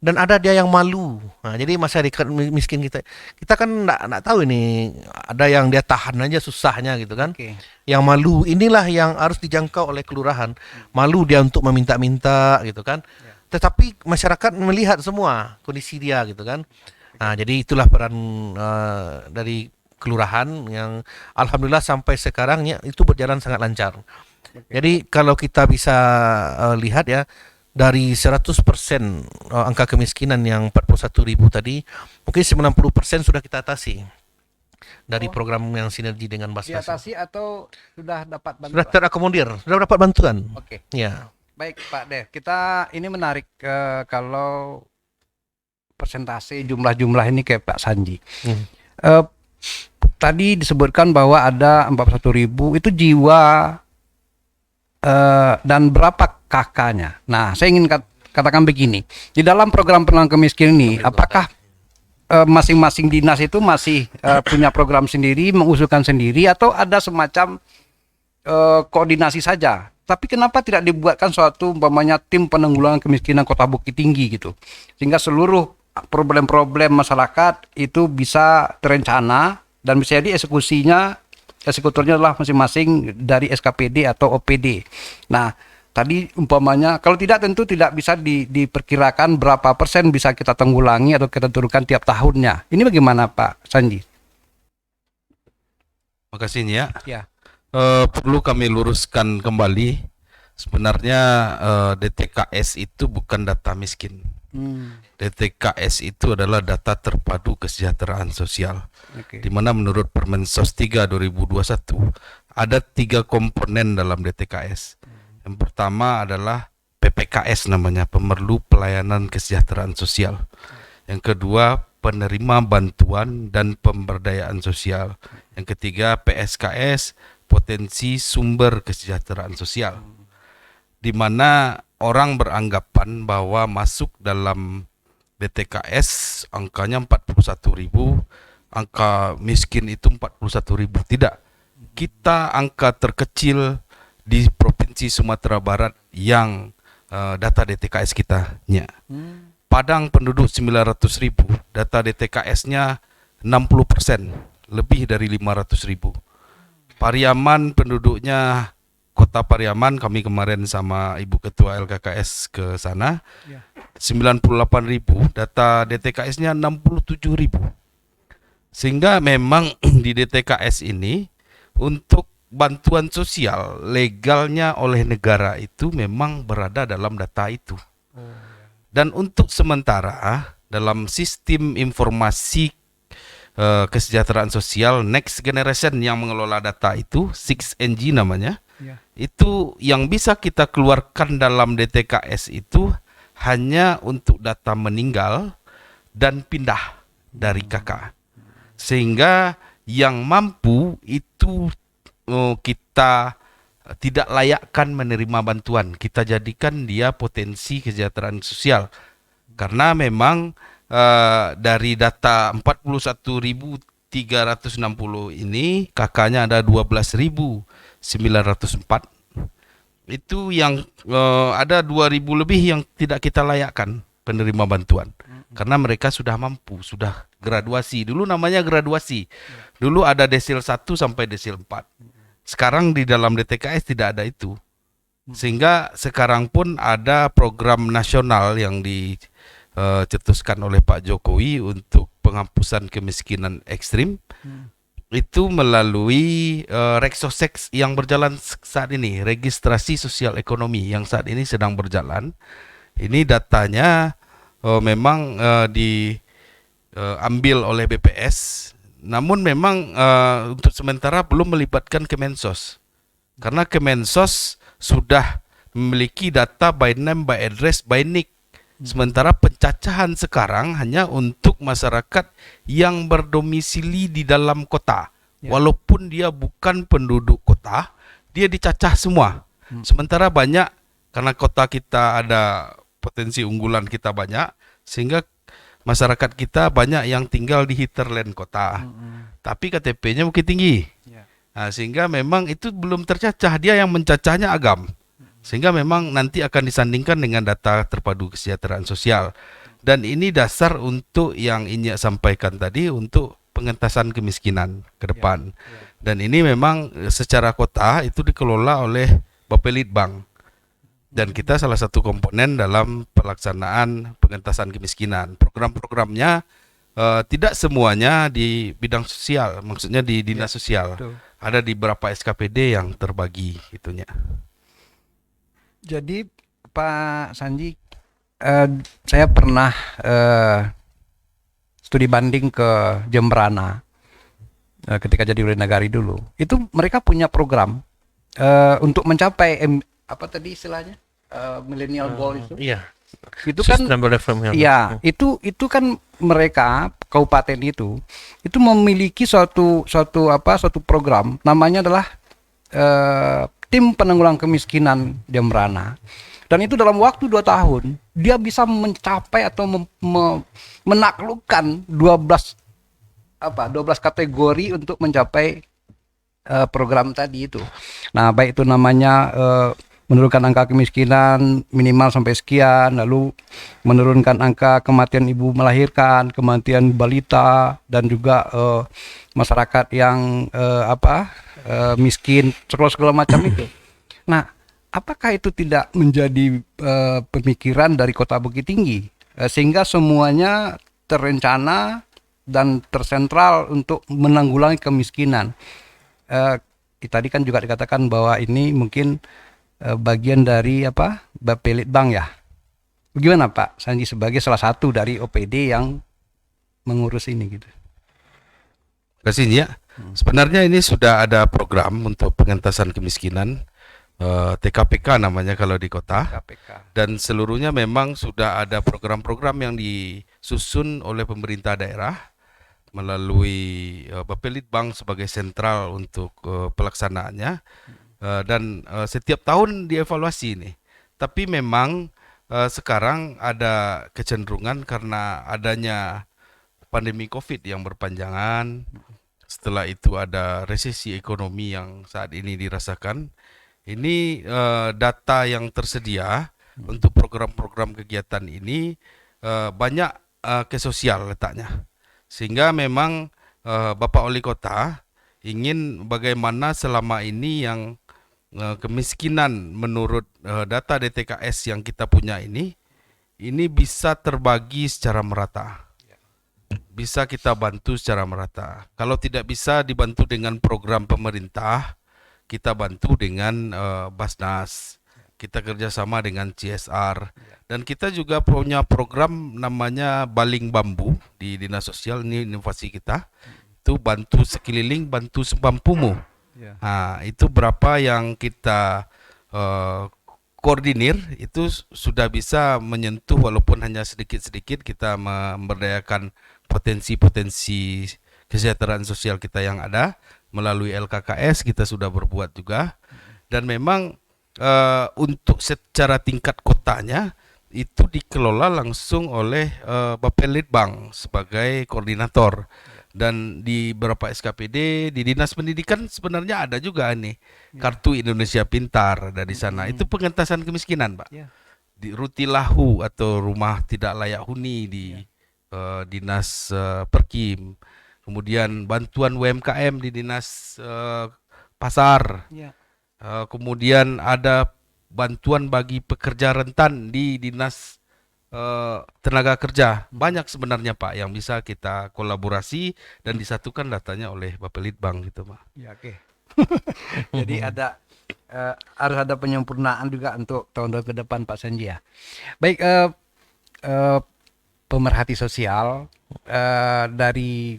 dan ada dia yang malu. Nah, jadi masyarakat miskin kita kan nggak tahu ini, ada yang dia tahan aja susahnya gitu kan. Oke. Yang malu inilah yang harus dijangkau oleh kelurahan. Malu dia untuk meminta-minta gitu kan. Tetapi masyarakat melihat semua kondisi dia gitu kan. Nah, jadi itulah peran dari kelurahan yang alhamdulillah sampai sekarang ya itu berjalan sangat lancar. Jadi kalau kita bisa lihat ya, dari 100% angka kemiskinan yang 41.000 tadi, mungkin 90% sudah kita atasi dari program yang sinergi dengan Basnas. Diatasi atau sudah dapat Sudah bantuan? terakomodir, sudah dapat bantuan. Oke. Ya. Baik Pak Dev, kita ini menarik kalau persentase jumlah-jumlah ini kayak Pak Sanji. Tadi disebutkan bahwa ada 41.000 itu jiwa dan berapa kakaknya. Nah, saya ingin katakan begini, di dalam program penanggulangan kemiskinan ini, apakah masing-masing dinas itu masih punya program sendiri, mengusulkan sendiri, atau ada semacam koordinasi saja? Tapi kenapa tidak dibuatkan suatu umpamanya tim penanggulangan kemiskinan Kota Bukit Tinggi gitu, sehingga seluruh problem-problem masyarakat itu bisa terencana dan bisa jadi eksekutornya adalah masing-masing dari SKPD atau OPD. Nah, tadi umpamanya kalau tidak tentu tidak bisa diperkirakan berapa persen bisa kita tanggulangi atau kita turunkan tiap tahunnya. Ini bagaimana Pak Sanji? Makasih ya. Ya. Perlu kami luruskan kembali, sebenarnya DTKS itu bukan data miskin. DTKS itu adalah data terpadu kesejahteraan sosial. Oke. Di mana menurut Permensos 3 2021 ada 3 komponen dalam DTKS. Yang pertama adalah PPKS namanya, pemerlu pelayanan kesejahteraan sosial. Yang kedua penerima bantuan dan pemberdayaan sosial. Yang ketiga PSKS, potensi sumber kesejahteraan sosial. Di mana orang beranggapan bahwa masuk dalam DTKS angkanya 41.000, angka miskin itu 41.000. Tidak. Kita angka terkecil di Provinsi Sumatera Barat yang data DTKS kita. Padang penduduk 900.000, data DTKS-nya 60%, lebih dari 500.000. Pariaman penduduknya, Kota Pariaman, kami kemarin sama Ibu Ketua LKKS ke sana, 98.000, data DTKS-nya 67.000. Sehingga memang di DTKS ini untuk bantuan sosial legalnya oleh negara itu memang berada dalam data itu. Dan untuk sementara dalam sistem informasi kesejahteraan sosial Next Generation yang mengelola data itu 6NG namanya, itu yang bisa kita keluarkan dalam DTKS itu hanya untuk data meninggal dan pindah dari KK, sehingga yang mampu itu kita tidak layakkan menerima bantuan, kita jadikan dia potensi kesejahteraan sosial, karena memang dari data 41.360 ini kakaknya ada 12.904. Itu yang ada 2.000 lebih yang tidak kita layakkan penerima bantuan. Karena mereka sudah mampu, sudah graduasi. Dulu namanya graduasi. Dulu ada desil 1 sampai desil 4. Sekarang di dalam DTKS tidak ada itu. Sehingga sekarang pun ada program nasional yang dicetuskan oleh Pak Jokowi untuk penghapusan kemiskinan ekstrim. Itu melalui Reksoseks yang berjalan saat ini, registrasi sosial ekonomi yang saat ini sedang berjalan. Ini datanya memang diambil oleh BPS, namun memang untuk sementara belum melibatkan Kemensos, karena Kemensos sudah memiliki data by name, by address, by nick. Sementara pencacahan sekarang hanya untuk masyarakat yang berdomisili di dalam kota. Walaupun dia bukan penduduk kota, dia dicacah semua. Sementara banyak, karena kota kita ada potensi unggulan kita banyak, sehingga masyarakat kita banyak yang tinggal di hinterland kota. Tapi KTP-nya Bukit Tinggi. Nah, sehingga memang itu belum tercacah, dia yang mencacahnya Agam. Sehingga memang nanti akan disandingkan dengan data terpadu kesejahteraan sosial. Dan ini dasar untuk yang Inyak sampaikan tadi, untuk pengentasan kemiskinan ke depan. Dan ini memang secara kota itu dikelola oleh Bapelitbang. Dan kita salah satu komponen dalam pelaksanaan pengentasan kemiskinan. Program-programnya tidak semuanya di bidang sosial, maksudnya di dinas sosial. Ada di beberapa SKPD yang terbagi itunya. Jadi Pak Sanji, saya pernah studi banding ke Jembrana ketika jadi Wali Nagari dulu. Itu mereka punya program untuk mencapai apa tadi istilahnya millennial goal itu. Iya. Itu kan Sustainable development. iya, itu kan mereka kabupaten itu memiliki suatu program, namanya adalah tim penanggulangan kemiskinan Jembrana. Dan itu dalam waktu 2 tahun dia bisa mencapai atau menaklukkan 12 kategori untuk mencapai program tadi itu. Nah, baik itu namanya menurunkan angka kemiskinan minimal sampai sekian, lalu menurunkan angka kematian ibu melahirkan, kematian balita, dan juga masyarakat yang miskin, segala macam itu. Nah, apakah itu tidak menjadi pemikiran dari Kota Bukit Tinggi sehingga semuanya terencana dan tersentral untuk menanggulangi kemiskinan? Tadi kan juga dikatakan bahwa ini mungkin bagian dari Bapelitbang ya. Bagaimana Pak Sanji sebagai salah satu dari OPD yang mengurus ini gitu? Terima kasih ya. Sebenarnya ini sudah ada program untuk pengentasan kemiskinan, TKPK namanya kalau di kota. KPK. Dan seluruhnya memang sudah ada program-program yang disusun oleh pemerintah daerah melalui Bapelitbang sebagai sentral untuk pelaksanaannya. Dan setiap tahun dievaluasi ini. Tapi memang sekarang ada kecenderungan karena adanya pandemi COVID yang berpanjangan. Setelah itu ada resesi ekonomi yang saat ini dirasakan. Ini data yang tersedia untuk program-program kegiatan ini banyak ke sosial letaknya. Sehingga memang Bapak Wali Kota ingin bagaimana selama ini yang kemiskinan menurut data DTKS yang kita punya ini bisa terbagi secara merata. Bisa kita bantu secara merata. Kalau tidak bisa dibantu dengan program pemerintah, kita bantu dengan Basnas, kita kerjasama dengan CSR, dan kita juga punya program namanya Baling Bambu di Dinas Sosial. Ini inovasi kita, itu bantu sekeliling, bantu semampumu. Itu berapa yang kita koordinir itu sudah bisa menyentuh, walaupun hanya sedikit-sedikit kita memberdayakan potensi-potensi kesejahteraan sosial kita yang ada melalui LKKS. Kita sudah berbuat juga, dan memang untuk secara tingkat kotanya itu dikelola langsung oleh Bapelitbang sebagai koordinator. Dan di beberapa SKPD di Dinas Pendidikan sebenarnya ada juga nih kartu Indonesia Pintar dari sana. Itu pengentasan kemiskinan, Pak. Di Rutilahu atau rumah tidak layak huni di Dinas Perkim. Kemudian bantuan UMKM di Dinas Pasar. Kemudian ada bantuan bagi pekerja rentan di Dinas Tenaga Kerja. Banyak sebenarnya, Pak, yang bisa kita kolaborasi dan disatukan datanya oleh Bapelitbang gitu, Pak. Ya, oke. Jadi ada harus ada penyempurnaan juga untuk tahun-tahun ke depan, Pak Sanji ya. Baik, pemerhati sosial, dari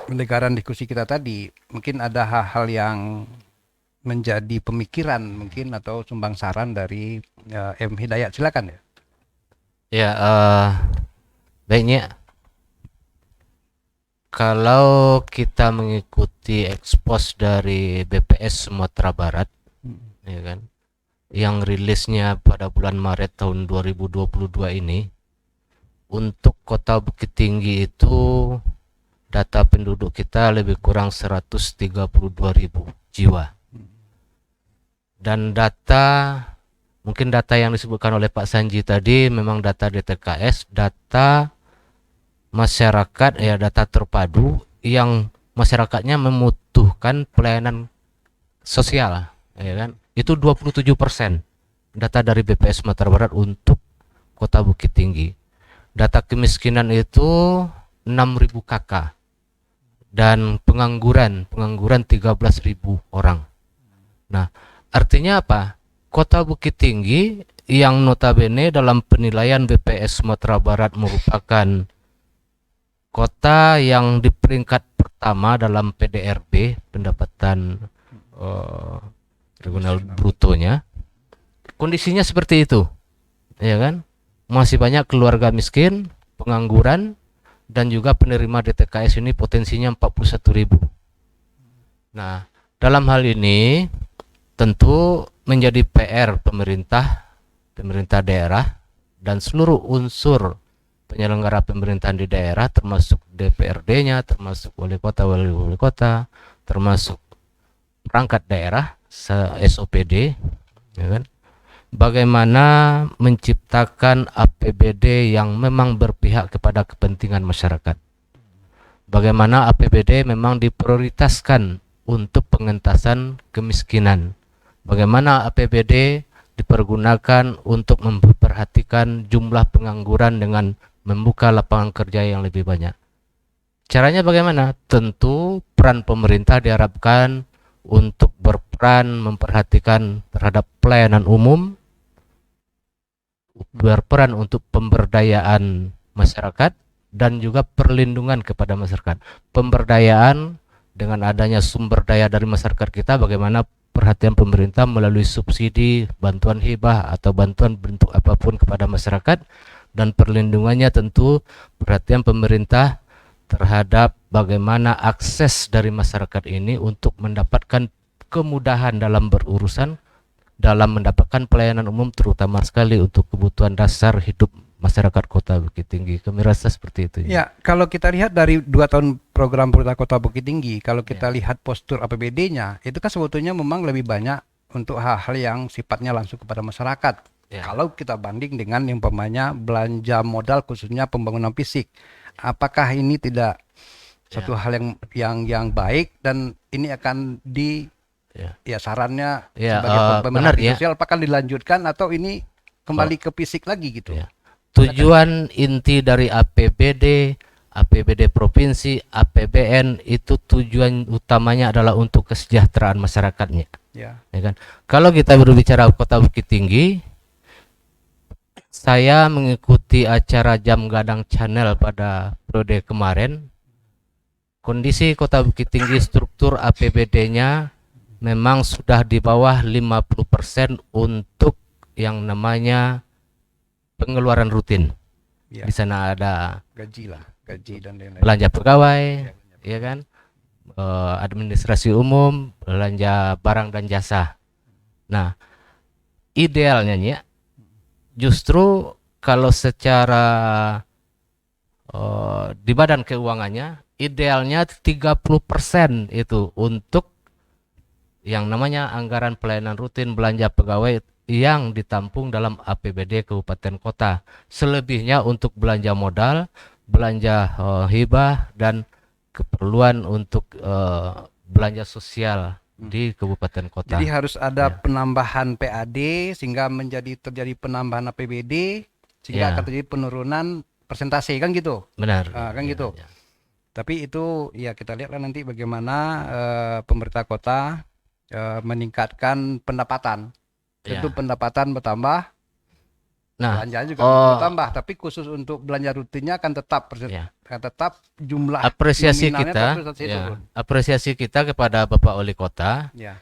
pendengaran diskusi kita tadi, mungkin ada hal-hal yang menjadi pemikiran mungkin atau sumbang saran dari M. Hidayat, silakan ya. Ya, baiknya kalau kita mengikuti ekspos dari BPS Sumatera Barat, ya kan, yang rilisnya pada bulan Maret tahun 2022 ini, untuk Kota Bukit Tinggi itu data penduduk kita lebih kurang 132.000 jiwa. Dan mungkin data yang disebutkan oleh Pak Sanji tadi memang data DTKS, data masyarakat, ya, data terpadu yang masyarakatnya membutuhkan pelayanan sosial, ya kan? Itu 27% data dari BPS Sumatera Barat untuk Kota Bukit Tinggi. Data kemiskinan itu 6.000 KK dan pengangguran 13.000 orang. Nah, artinya apa? Kota Bukit Tinggi yang notabene dalam penilaian BPS Sumatera Barat merupakan kota yang di peringkat pertama dalam PDRB, pendapatan regional brutonya. Kondisinya seperti itu, ya kan? Masih banyak keluarga miskin, pengangguran, dan juga penerima DTKS ini potensinya 41.000. Nah, dalam hal ini tentu menjadi PR pemerintah daerah dan seluruh unsur penyelenggara pemerintahan di daerah, termasuk DPRD-nya, termasuk wali kota, termasuk perangkat daerah, SOPD, ya kan? Bagaimana menciptakan APBD yang memang berpihak kepada kepentingan masyarakat. Bagaimana APBD memang diprioritaskan untuk pengentasan kemiskinan. Bagaimana APBD dipergunakan untuk memperhatikan jumlah pengangguran dengan membuka lapangan kerja yang lebih banyak. Caranya bagaimana? Tentu peran pemerintah diharapkan untuk berperan memperhatikan terhadap pelayanan umum, berperan untuk pemberdayaan masyarakat, dan juga perlindungan kepada masyarakat. Pemberdayaan dengan adanya sumber daya dari masyarakat kita, bagaimana perhatian pemerintah melalui subsidi, bantuan hibah atau bantuan bentuk apapun kepada masyarakat, dan perlindungannya tentu perhatian pemerintah terhadap bagaimana akses dari masyarakat ini untuk mendapatkan kemudahan dalam berurusan, dalam mendapatkan pelayanan umum, terutama sekali untuk kebutuhan dasar hidup masyarakat Kota Bukit Tinggi. Kami rasa seperti itu. Ya, kalau kita lihat dari 2 tahun program pemerintah Kota Bukit Tinggi, kalau kita lihat postur APBD-nya, itu kan sebetulnya memang lebih banyak untuk hal-hal yang sifatnya langsung kepada masyarakat. Kalau kita banding dengan yang umpamanya belanja modal khususnya pembangunan fisik, apakah ini tidak satu hal yang baik, dan ini akan sarannya sebagai pemerhati sosial apakah dilanjutkan atau ini kembali ke fisik lagi gitu? Tujuan inti dari APBD, APBD provinsi, APBN itu tujuan utamanya adalah untuk kesejahteraan masyarakatnya. Ya. ya kan. Kalau kita berbicara Kota Bukit Tinggi, saya mengikuti acara Jam Gadang Channel pada periode kemarin. Kondisi Kota Bukit Tinggi struktur APBD-nya memang sudah di bawah 50% untuk yang namanya pengeluaran rutin. Ya. Di sana ada Gaji lah, gaji dan lain-lain. belanja pegawai, Ya, ya kan, administrasi umum, belanja barang dan jasa. Nah, idealnya ya, justru kalau secara di badan keuangannya, idealnya 30% itu untuk yang namanya anggaran pelayanan rutin belanja pegawai yang ditampung dalam APBD kabupaten kota. Selebihnya untuk belanja modal, belanja hibah dan keperluan untuk belanja sosial di kabupaten kota. Jadi harus ada Ya. penambahan PAD sehingga terjadi penambahan APBD sehingga Ya. akan terjadi penurunan persentase kan gitu. Benar. Kan Ya, gitu. ya. Tapi itu ya kita lihatlah nanti bagaimana pemerintah kota meningkatkan pendapatan. Tentu Ya. pendapatan bertambah, Nah, belanja juga oh. bertambah. Tapi khusus untuk belanja rutinnya akan tetap Ya. akan tetap jumlah apresiasi nominalnya kita, persentase ya, turun. apresiasi kita kepada Bapak Wali Kota Ya.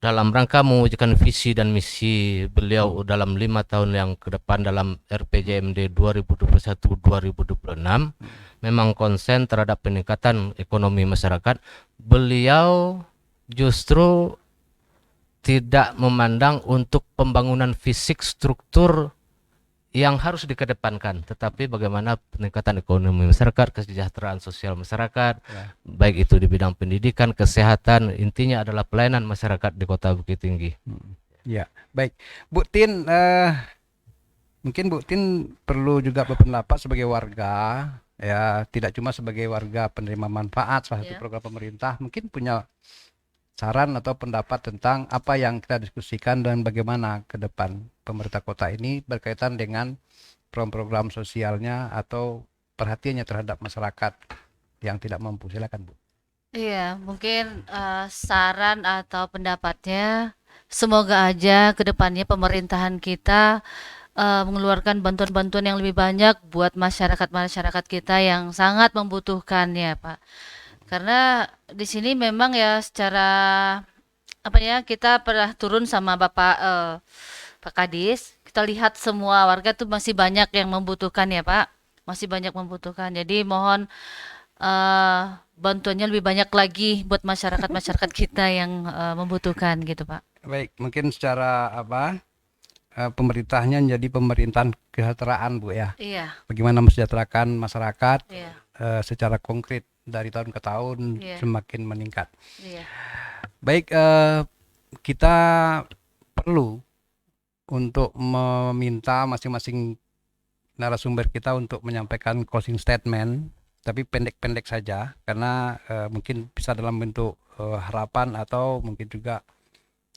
dalam rangka mewujudkan visi dan misi beliau dalam 5 tahun yang ke depan dalam RPJMD 2021-2026, memang konsen terhadap peningkatan ekonomi masyarakat. Beliau justru tidak memandang untuk pembangunan fisik struktur yang harus dikedepankan, tetapi bagaimana peningkatan ekonomi masyarakat, kesejahteraan sosial masyarakat, Ya. baik itu di bidang pendidikan, kesehatan, intinya adalah pelayanan masyarakat di Kota Bukit Tinggi. Ya, baik. Bu Tin, mungkin Bu Tin perlu juga berpendapat sebagai warga, ya, tidak cuma sebagai warga penerima manfaat salah satu Ya. program pemerintah, mungkin punya saran atau pendapat tentang apa yang kita diskusikan dan bagaimana ke depan pemerintah kota ini berkaitan dengan program-program sosialnya atau perhatiannya terhadap masyarakat yang tidak mampu. Silakan, Bu. Iya, mungkin saran atau pendapatnya, semoga aja ke depannya pemerintahan kita mengeluarkan bantuan-bantuan yang lebih banyak buat masyarakat kita yang sangat membutuhkannya, Pak. Karena di sini memang ya secara apa ya, kita pernah turun sama Pak Kadis, kita lihat semua warga tuh masih banyak yang membutuhkan ya, Pak. Masih banyak membutuhkan. Jadi mohon bantuannya lebih banyak lagi buat masyarakat kita yang membutuhkan gitu, Pak. Baik, mungkin secara pemerintahnya menjadi pemerintahan kesejahteraan, Bu, ya. Iya, Bagaimana mensejahterakan masyarakat iya, secara konkret dari tahun ke tahun Iya. semakin meningkat. iya. Baik, kita perlu untuk meminta masing-masing narasumber kita untuk menyampaikan closing statement, tapi pendek-pendek saja karena mungkin bisa dalam bentuk harapan atau mungkin juga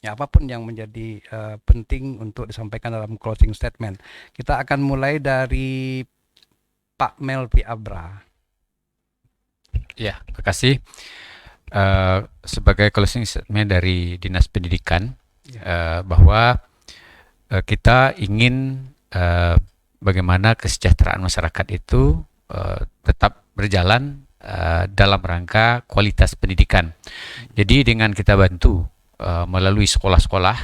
ya apapun yang menjadi penting untuk disampaikan dalam closing statement. Kita akan mulai dari Pak Melvi Abra. Ya, terima kasih. Sebagai closing statement dari Dinas Pendidikan, bahwa kita ingin bagaimana kesejahteraan masyarakat itu tetap berjalan dalam rangka kualitas pendidikan. Jadi dengan kita bantu melalui sekolah-sekolah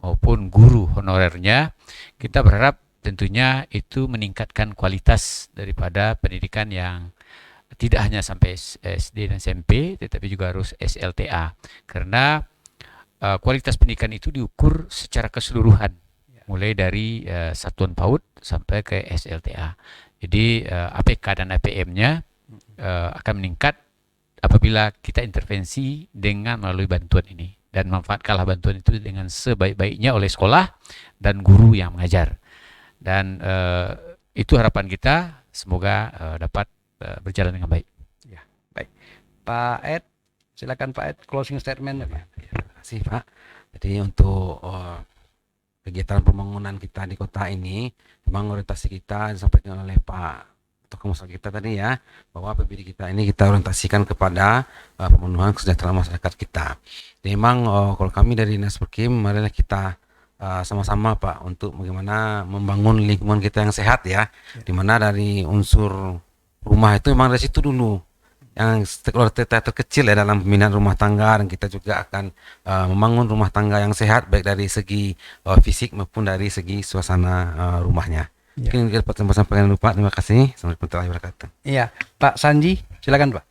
maupun guru honorernya, kita berharap tentunya itu meningkatkan kualitas daripada pendidikan yang tidak hanya sampai SD dan SMP, tetapi juga harus SLTA. Karena kualitas pendidikan itu diukur secara keseluruhan, mulai dari satuan PAUD sampai ke SLTA. Jadi APK dan APM-nya akan meningkat apabila kita intervensi dengan melalui bantuan ini. Dan manfaatkanlah bantuan itu dengan sebaik-baiknya oleh sekolah dan guru yang mengajar. Dan itu harapan kita, semoga dapat berjalan dengan baik. Ya, baik. Pak Ed, silakan Pak Ed, closing statement. Pak. Terima kasih, Pak. Jadi untuk kegiatan pembangunan kita di kota ini, memang orientasi kita disampaikan oleh Pak tokoh masyarakat kita tadi ya, bahwa APBD kita ini kita orientasikan kepada pemenuhan kesejahteraan masyarakat kita. Jadi memang kalau kami dari Dinas Perkim, marilah kita sama-sama Pak untuk bagaimana membangun lingkungan kita yang sehat ya, dimana dari unsur rumah itu memang dari situ dulu yang stakeholder kita terkecil ya dalam pembinaan rumah tangga, dan kita juga akan membangun rumah tangga yang sehat baik dari segi fisik maupun dari segi suasana rumahnya. Ya. Mungkin kita dapat sampaikan dulu Pak. Terima kasih. Assalamualaikum warahmatullahi wabarakatuh. Iya, Pak Sanji, silakan Pak.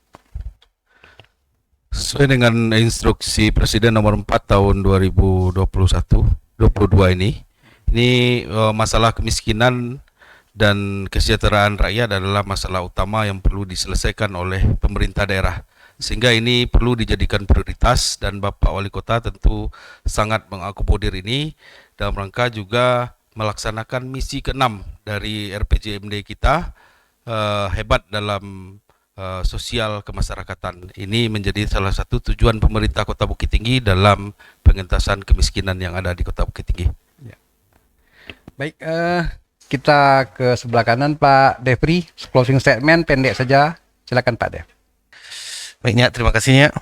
Sesuai dengan instruksi Presiden nomor 4 tahun 2022 ini masalah kemiskinan dan kesejahteraan rakyat adalah masalah utama yang perlu diselesaikan oleh pemerintah daerah. Sehingga ini perlu dijadikan prioritas, dan Bapak Wali Kota tentu sangat mengakomodir ini dalam rangka juga melaksanakan misi ke-6 dari RPJMD kita, hebat dalam sosial kemasyarakatan. Ini menjadi salah satu tujuan pemerintah Kota Bukit Tinggi dalam pengentasan kemiskinan yang ada di Kota Bukit Tinggi. Baik, kita ke sebelah kanan Pak Devri, closing statement pendek saja. Silakan Pak Dev. Baik Nyak, terima kasih Nyak.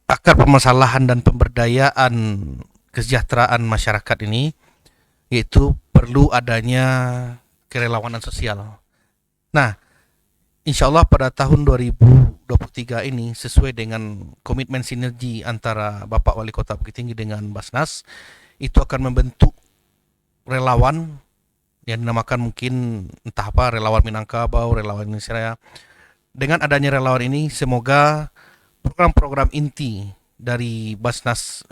Akar permasalahan dan pemberdayaan kesejahteraan masyarakat ini yaitu perlu adanya kerelawanan sosial. Nah, insya Allah pada tahun 2023 ini sesuai dengan komitmen sinergi antara Bapak Wali Kota Bukit Tinggi dengan Basnas, itu akan membentuk relawan yang dinamakan mungkin entah apa, relawan Minangkabau, relawan Indonesia Raya. Dengan adanya relawan ini, semoga program-program inti dari Basnas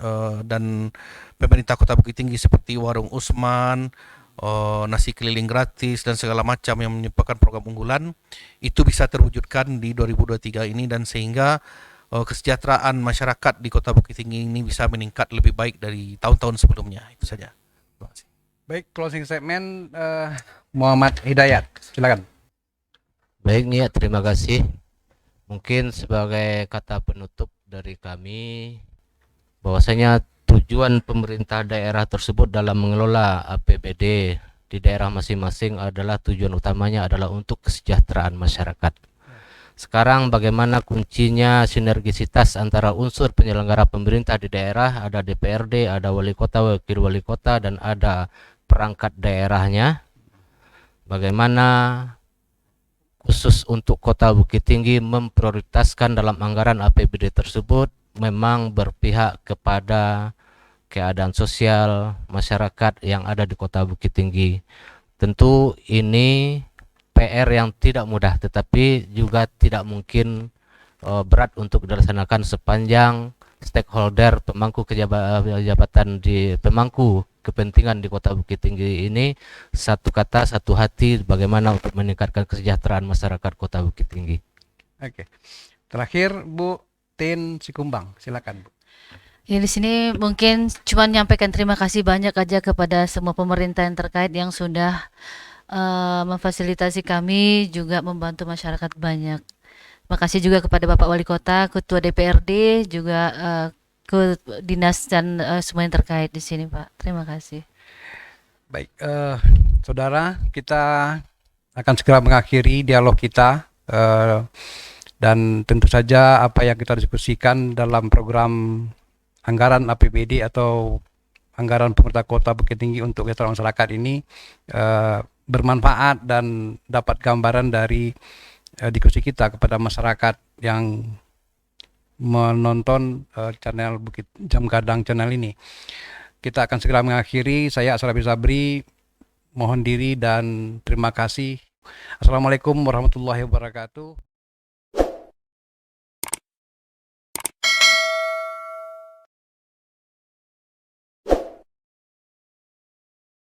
dan pemerintah Kota Bukit Tinggi seperti Warung Usman, nasi keliling gratis dan segala macam yang merupakan program unggulan itu bisa terwujudkan di 2023 ini, dan sehingga kesejahteraan masyarakat di Kota Bukit Tinggi ini bisa meningkat lebih baik dari tahun-tahun sebelumnya. Itu saja. Terima kasih. Baik, closing statement Muhammad Hidayat, silakan. Baik Nia, terima kasih. Mungkin sebagai kata penutup dari kami, bahwasanya tujuan pemerintah daerah tersebut dalam mengelola APBD di daerah masing-masing adalah tujuan utamanya adalah untuk kesejahteraan masyarakat. Sekarang bagaimana kuncinya sinergisitas antara unsur penyelenggara pemerintah di daerah, ada DPRD, ada wali kota, wakil wali kota, dan ada perangkat daerahnya. Bagaimana khusus untuk Kota Bukit Tinggi memprioritaskan dalam anggaran APBD tersebut memang berpihak kepada keadaan sosial masyarakat yang ada di Kota Bukit Tinggi. Tentu ini PR yang tidak mudah, tetapi juga tidak mungkin berat untuk dilaksanakan sepanjang stakeholder pemangku jabatan di pemangku kepentingan di Kota Bukit Tinggi ini satu kata satu hati bagaimana untuk meningkatkan kesejahteraan masyarakat Kota Bukit Tinggi. Oke. Terakhir Bu Tin Sikumbang, silakan Bu. Ya, di sini mungkin cuma menyampaikan terima kasih banyak aja kepada semua pemerintah yang terkait yang sudah memfasilitasi kami, juga membantu masyarakat banyak. Terima kasih juga kepada Bapak Wali Kota, Ketua DPRD, juga ke dinas dan semua yang terkait di sini Pak. Terima kasih. Baik, saudara, kita akan segera mengakhiri dialog kita, dan tentu saja apa yang kita diskusikan dalam program anggaran APBD atau anggaran pemerintah Kota Bukit Tinggi untuk kesejahteraan masyarakat ini bermanfaat dan dapat gambaran dari diskusi kita kepada masyarakat yang menonton channel Bukit Jam Gadang channel ini. Kita akan segera mengakhiri. Saya Asrafi Sabri mohon diri dan terima kasih. Assalamualaikum warahmatullahi wabarakatuh.